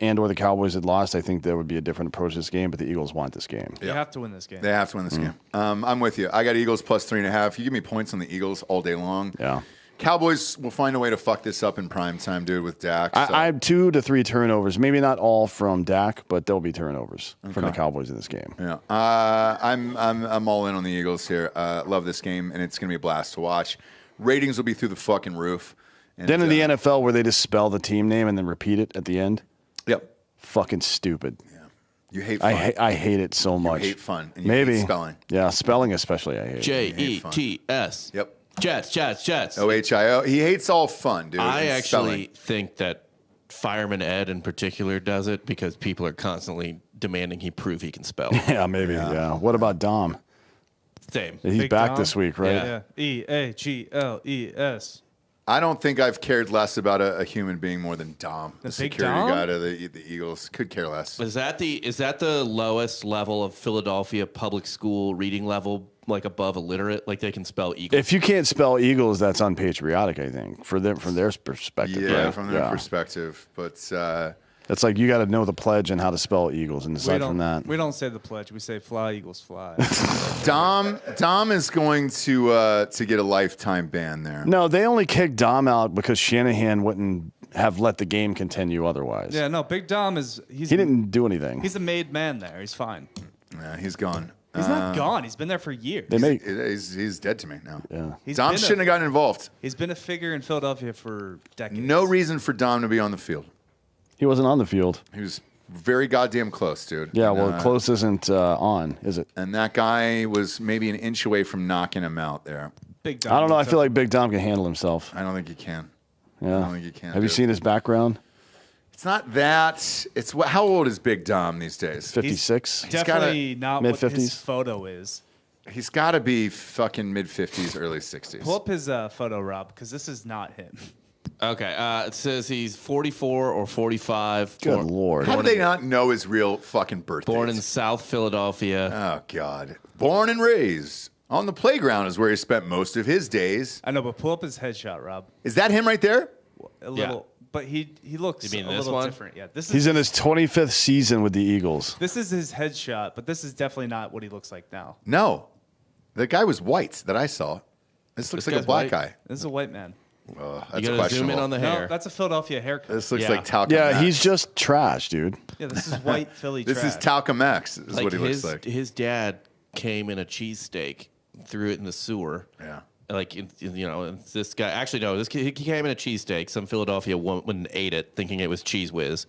or the Cowboys had lost, I think there would be a different approach to this game, but the Eagles want this game. You have to win this game. They have to win this game. I'm with you. I got Eagles +3.5. You give me points on the Eagles all day long. Yeah. Cowboys will find a way to fuck this up in prime time, dude, with Dak. So. I have 2 to 3 turnovers. Maybe not all from Dak, but there'll be turnovers from the Cowboys in this game. Yeah, I'm all in on the Eagles here. Love this game, and it's gonna be a blast to watch. Ratings will be through the fucking roof. And, Then in the NFL, where they just spell the team name and then repeat it at the end, yep, fucking stupid. yeah, you hate fun. I hate it so much. You hate fun. And you Maybe hate spelling. Yeah, spelling especially. I hate. Jets. Yep. Jets. OHIO. He hates all fun, dude. I and actually spelling. think that Fireman Ed in particular does it because people are constantly demanding he prove he can spell. Yeah, maybe. Yeah. What about Dom? Same. He's Big back Dom? this week, right? Yeah. EAGLES. I don't think I've cared less about a human being more than Dom, the Big security Dom? guy of the Eagles. Could care less. Is that the lowest level of Philadelphia public school reading level, like above illiterate? Like they can spell Eagles? If you can't spell Eagles, that's unpatriotic. I think from their perspective. Yeah, right? from their perspective. But It's like you got to know the pledge and how to spell Eagles, and aside from that, we don't say the pledge. We say fly, Eagles, fly. Dom is going to get a lifetime ban there. no, they only kicked Dom out because Shanahan wouldn't have let the game continue otherwise. Yeah, no, Big Dom He didn't do anything. He's a made man there. He's fine. Yeah, he's gone. He's not gone. He's been there for years. He's dead to me now. Yeah. Dom shouldn't have gotten involved. He's been a figure in Philadelphia for decades. No reason for Dom to be on the field. He wasn't on the field. He was very goddamn close, dude. Yeah, And, well, close isn't on, is it? And that guy was maybe an inch away from knocking him out there. Big Dom. I don't know. I feel like Big Dom can handle himself. I don't think he can. Yeah. I don't think he can. Have you dude. seen his background? It's not that. It's what? How old is Big Dom these days? 56. Definitely not what mid-50s. his photo is. He's got to be fucking mid-50s, early 60s. Pull up his photo, Rob, because this is not him. Okay. It says he's 44 or 45. Good Lord. How do they not know his real fucking birthday? Born in South Philadelphia. Oh, God. Born and raised. On the playground is where he spent most of his days. I know, but pull up his headshot, Rob. Is that him right there? A little, but he looks You mean a this little one? different. Yeah, this is He's in his 25th season with the Eagles. this is his headshot, but this is definitely not what he looks like now. No. The guy was white that I saw. This looks like a guy's black white. guy. This is a white man. That's You gotta questionable. zoom in on the No, hair. that's a Philadelphia haircut. This looks Yeah. like Talcum Yeah, Max. he's just trash, dude. Yeah, this is white Philly This trash. is Talcum Max, is Like what he looks like. his dad came in a cheesesteak, threw it in the sewer. Yeah. Like, and this guy, actually, no, this kid, he came in a cheesesteak. Some Philadelphia woman ate it, thinking it was Cheese Whiz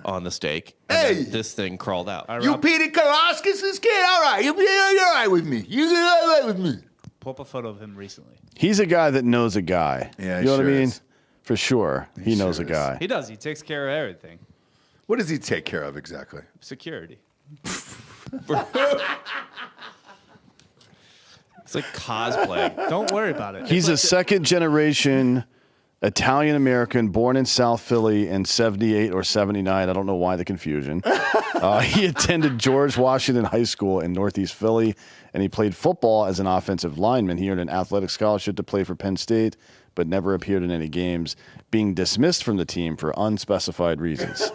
on the steak. And Hey! then this thing crawled out. All right, You Rob, Peter Kalaskis' kid? All right. You're all right with me. You're all right with me. pull up a photo of him recently. He's a guy that knows a guy. Yeah, you know what I sure mean? is. For sure. He knows sure a is. guy. He does. He takes care of everything. What does he take care of exactly? Security. It's like cosplay. Don't worry about it. He's a second generation Italian American born in South Philly in 78 or 79. I don't know why the confusion. He attended George Washington High School in Northeast Philly, and he played football as an offensive lineman. He earned an athletic scholarship to play for Penn State, but never appeared in any games, being dismissed from the team for unspecified reasons.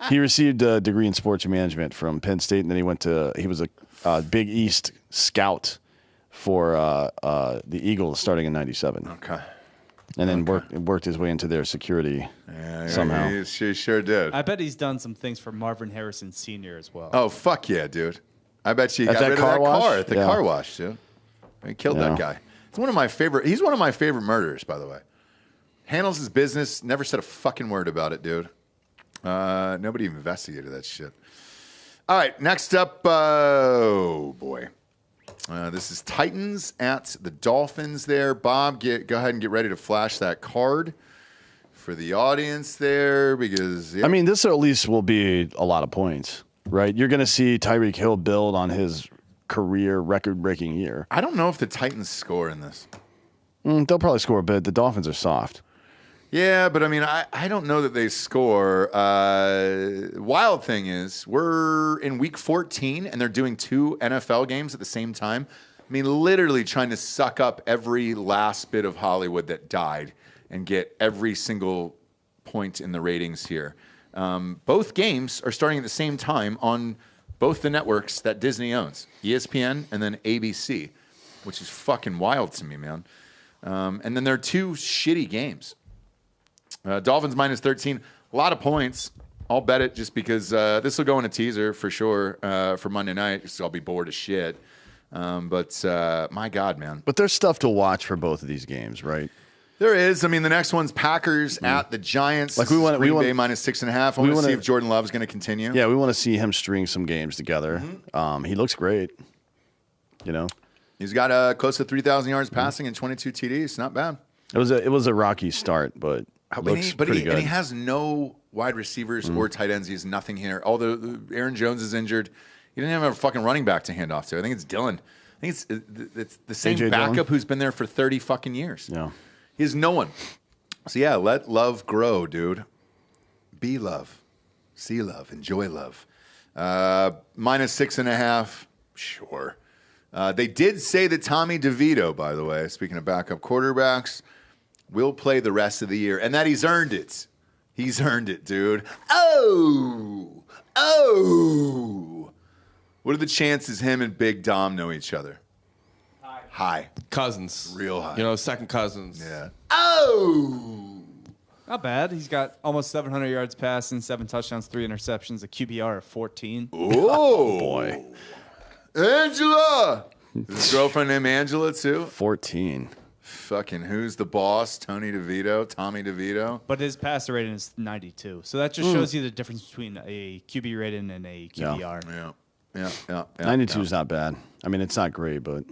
He received a degree in sports management from Penn State, and then he was a Big East scout for the Eagles starting in '97. Okay. And then worked his way into their security somehow. He sure did. I bet he's done some things for Marvin Harrison Sr. as well. Oh, fuck yeah, dude. I bet you At got that rid of car that wash? car at the Yeah. car wash, dude. He killed that guy. It's one of my favorite. He's one of my favorite murderers, by the way. Handles his business. Never said a fucking word about it, dude. Nobody even investigated that shit. All right, next up. Oh boy, this is Titans at the Dolphins. There, Bob. Go ahead and get ready to flash that card for the audience there, because I mean, this at least will be a lot of points, right? You're going to see Tyreek Hill build on his career record-breaking year. I don't know if the Titans score in this. They'll probably score a bit. The Dolphins are soft. Yeah, but I mean, I don't know that they score. Wild thing is, we're in week 14 and they're doing 2 NFL games at the same time. I mean, literally trying to suck up every last bit of Hollywood that died and get every single point in the ratings here. Both games are starting at the same time on both the networks that Disney owns, ESPN and then ABC, which is fucking wild to me, man. And then there are 2 shitty games. Dolphins minus 13, a lot of points. I'll bet it just because this will go in a teaser for sure for Monday night. Because I'll be bored as shit. But my God, man. But there's stuff to watch for both of these games, right? There is. I mean, the next one's Packers at the Giants. Like we want Green Bay minus 6.5. I want to see if Jordan Love is going to continue. Yeah, we want to see him string some games together. He looks great. You know, he's got close to 3,000 yards passing and 22 TDs. Not bad. It was a rocky start, but looks pretty good. And he has no wide receivers or tight ends. He has nothing here. Although Aaron Jones is injured, he didn't have a fucking running back to hand off to. I think it's Dylan. I think it's the same AJ backup Dillon? who's been there for 30 fucking years. Yeah. He has no one. So yeah, let love grow, dude. Be love. See love. Enjoy love. Minus 6.5. Sure. They did say that Tommy DeVito, by the way, speaking of backup quarterbacks, will play the rest of the year, and that he's earned it. He's earned it, dude. Oh! What are the chances him and Big Dom know each other? High. Cousins. Real high. You know, second cousins. Yeah. Oh! Not bad. He's got almost 700 yards passing, 7 touchdowns, 3 interceptions, a QBR of 14. Oh, boy. Angela! Is his girlfriend named Angela, too? 14. Fucking who's the boss? Tommy DeVito? But his passer rating is 92. So that just shows you the difference between a QB rating and a QBR. Yeah. 92 is not bad. I mean, it's not great, but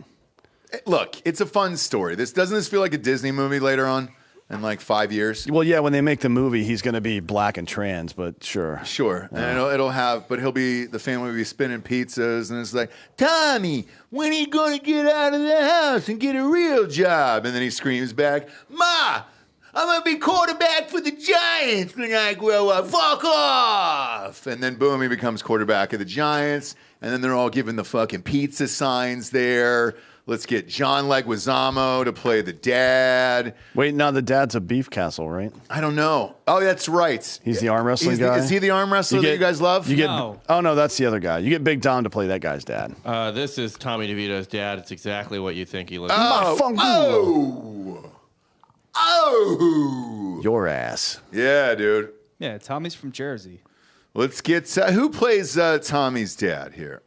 Look, it's a fun story. Doesn't this feel like a Disney movie later on in like 5 years? well, yeah. When they make the movie, he's going to be black and trans, but sure. Sure. And it'll have, but the family will be spinning pizzas, and it's like, Tommy, when are you going to get out of the house and get a real job? And then he screams back, Ma, I'm going to be quarterback for the Giants when I grow up. Fuck off. And then boom, he becomes quarterback of the Giants. And then they're all given the fucking pizza signs there. Let's get John Leguizamo to play the dad. Wait, no, the dad's a beef castle, right? I don't know. Oh, that's right. He's the arm wrestling guy. Is he the arm wrestler that you guys love? No. Oh no, that's the other guy. You get Big Dom to play that guy's dad. This is Tommy DeVito's dad. It's exactly what you think he looks like. Oh! Your ass. Yeah, dude. Yeah, Tommy's from Jersey. Let's get who plays Tommy's dad here.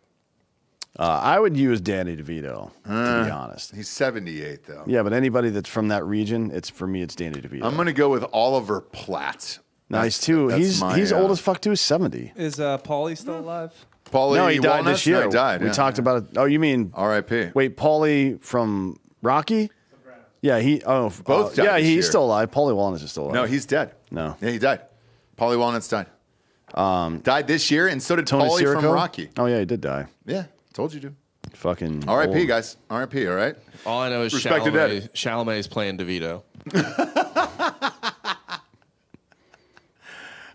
I would use Danny DeVito, to be honest. He's 78 though. Yeah, but anybody that's from that region, it's Danny DeVito. I'm gonna go with Oliver Platt. Nice too. He's old as fuck too. 70. Is Paulie still alive? Paulie No, he died Walnuts? this year. No, he died. We talked about it. Oh, you mean R.I.P. Wait, Paulie from Rocky? Yeah, Both died yeah, this he's year. still alive. Paulie Walnuts is still alive. No, he's dead. No. Yeah, he died. Paulie Walnuts died. Died this year, and so did Tony Paulie from Sirico? Rocky. Oh yeah, he did die. Yeah, told you to. Fucking R.I.P. old. guys. R.I.P. All right. All I know is Respect to daddy. Chalamet's playing DeVito.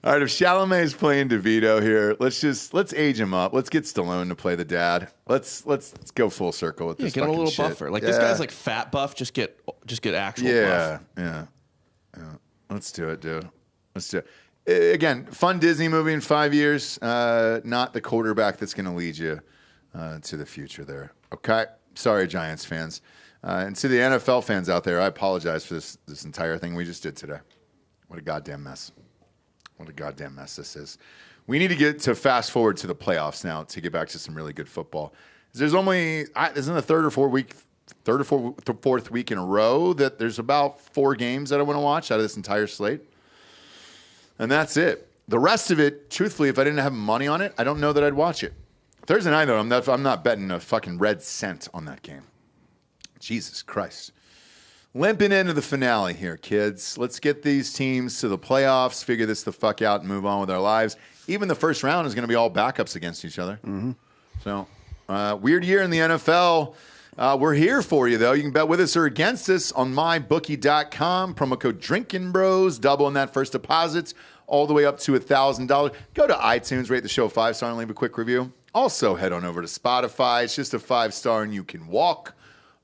All right, if Chalamet's playing DeVito here, let's age him up. Let's get Stallone to play the dad. Let's go full circle with Yeah, this. get him a fucking little shit. buffer. Like this guy's like fat buff. Just get actual Yeah, buff. yeah. Let's do it, dude. Let's do it. Again, fun Disney movie in 5 years. Not the quarterback that's going to lead you to the future there. Okay, Sorry, Giants fans. And to the NFL fans out there, I apologize for this entire thing we just did today. What a goddamn mess. What a goddamn mess this is. We need to get to fast forward to the playoffs now to get back to some really good football. There's only, isn't the third or fourth week in a row that there's about 4 games that I want to watch out of this entire slate. And that's it. The rest of it, truthfully, if I didn't have money on it, I don't know that I'd watch it. Thursday night, though, I'm not betting a fucking red cent on that game. Jesus Christ. Limping into the finale here, kids. Let's get these teams to the playoffs, figure this the fuck out, and move on with our lives. Even the first round is going to be all backups against each other. Mm-hmm. So, weird year in the NFL. We're here for you, though. You can bet with us or against us on mybookie.com. Promo code Drinkin Bros. Doubling that first deposits all the way up to $1,000. Go to iTunes, rate the show 5-star, and leave a quick review. Also, head on over to Spotify. It's just a 5-star, and you can walk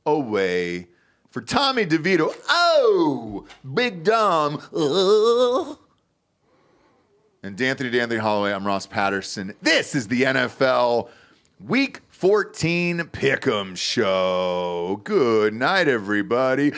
away. For Tommy DeVito, Big Dom, and D'Anthony Holloway, I'm Ross Patterson. This is the NFL Week 14 Pick'em Show. Good night, everybody.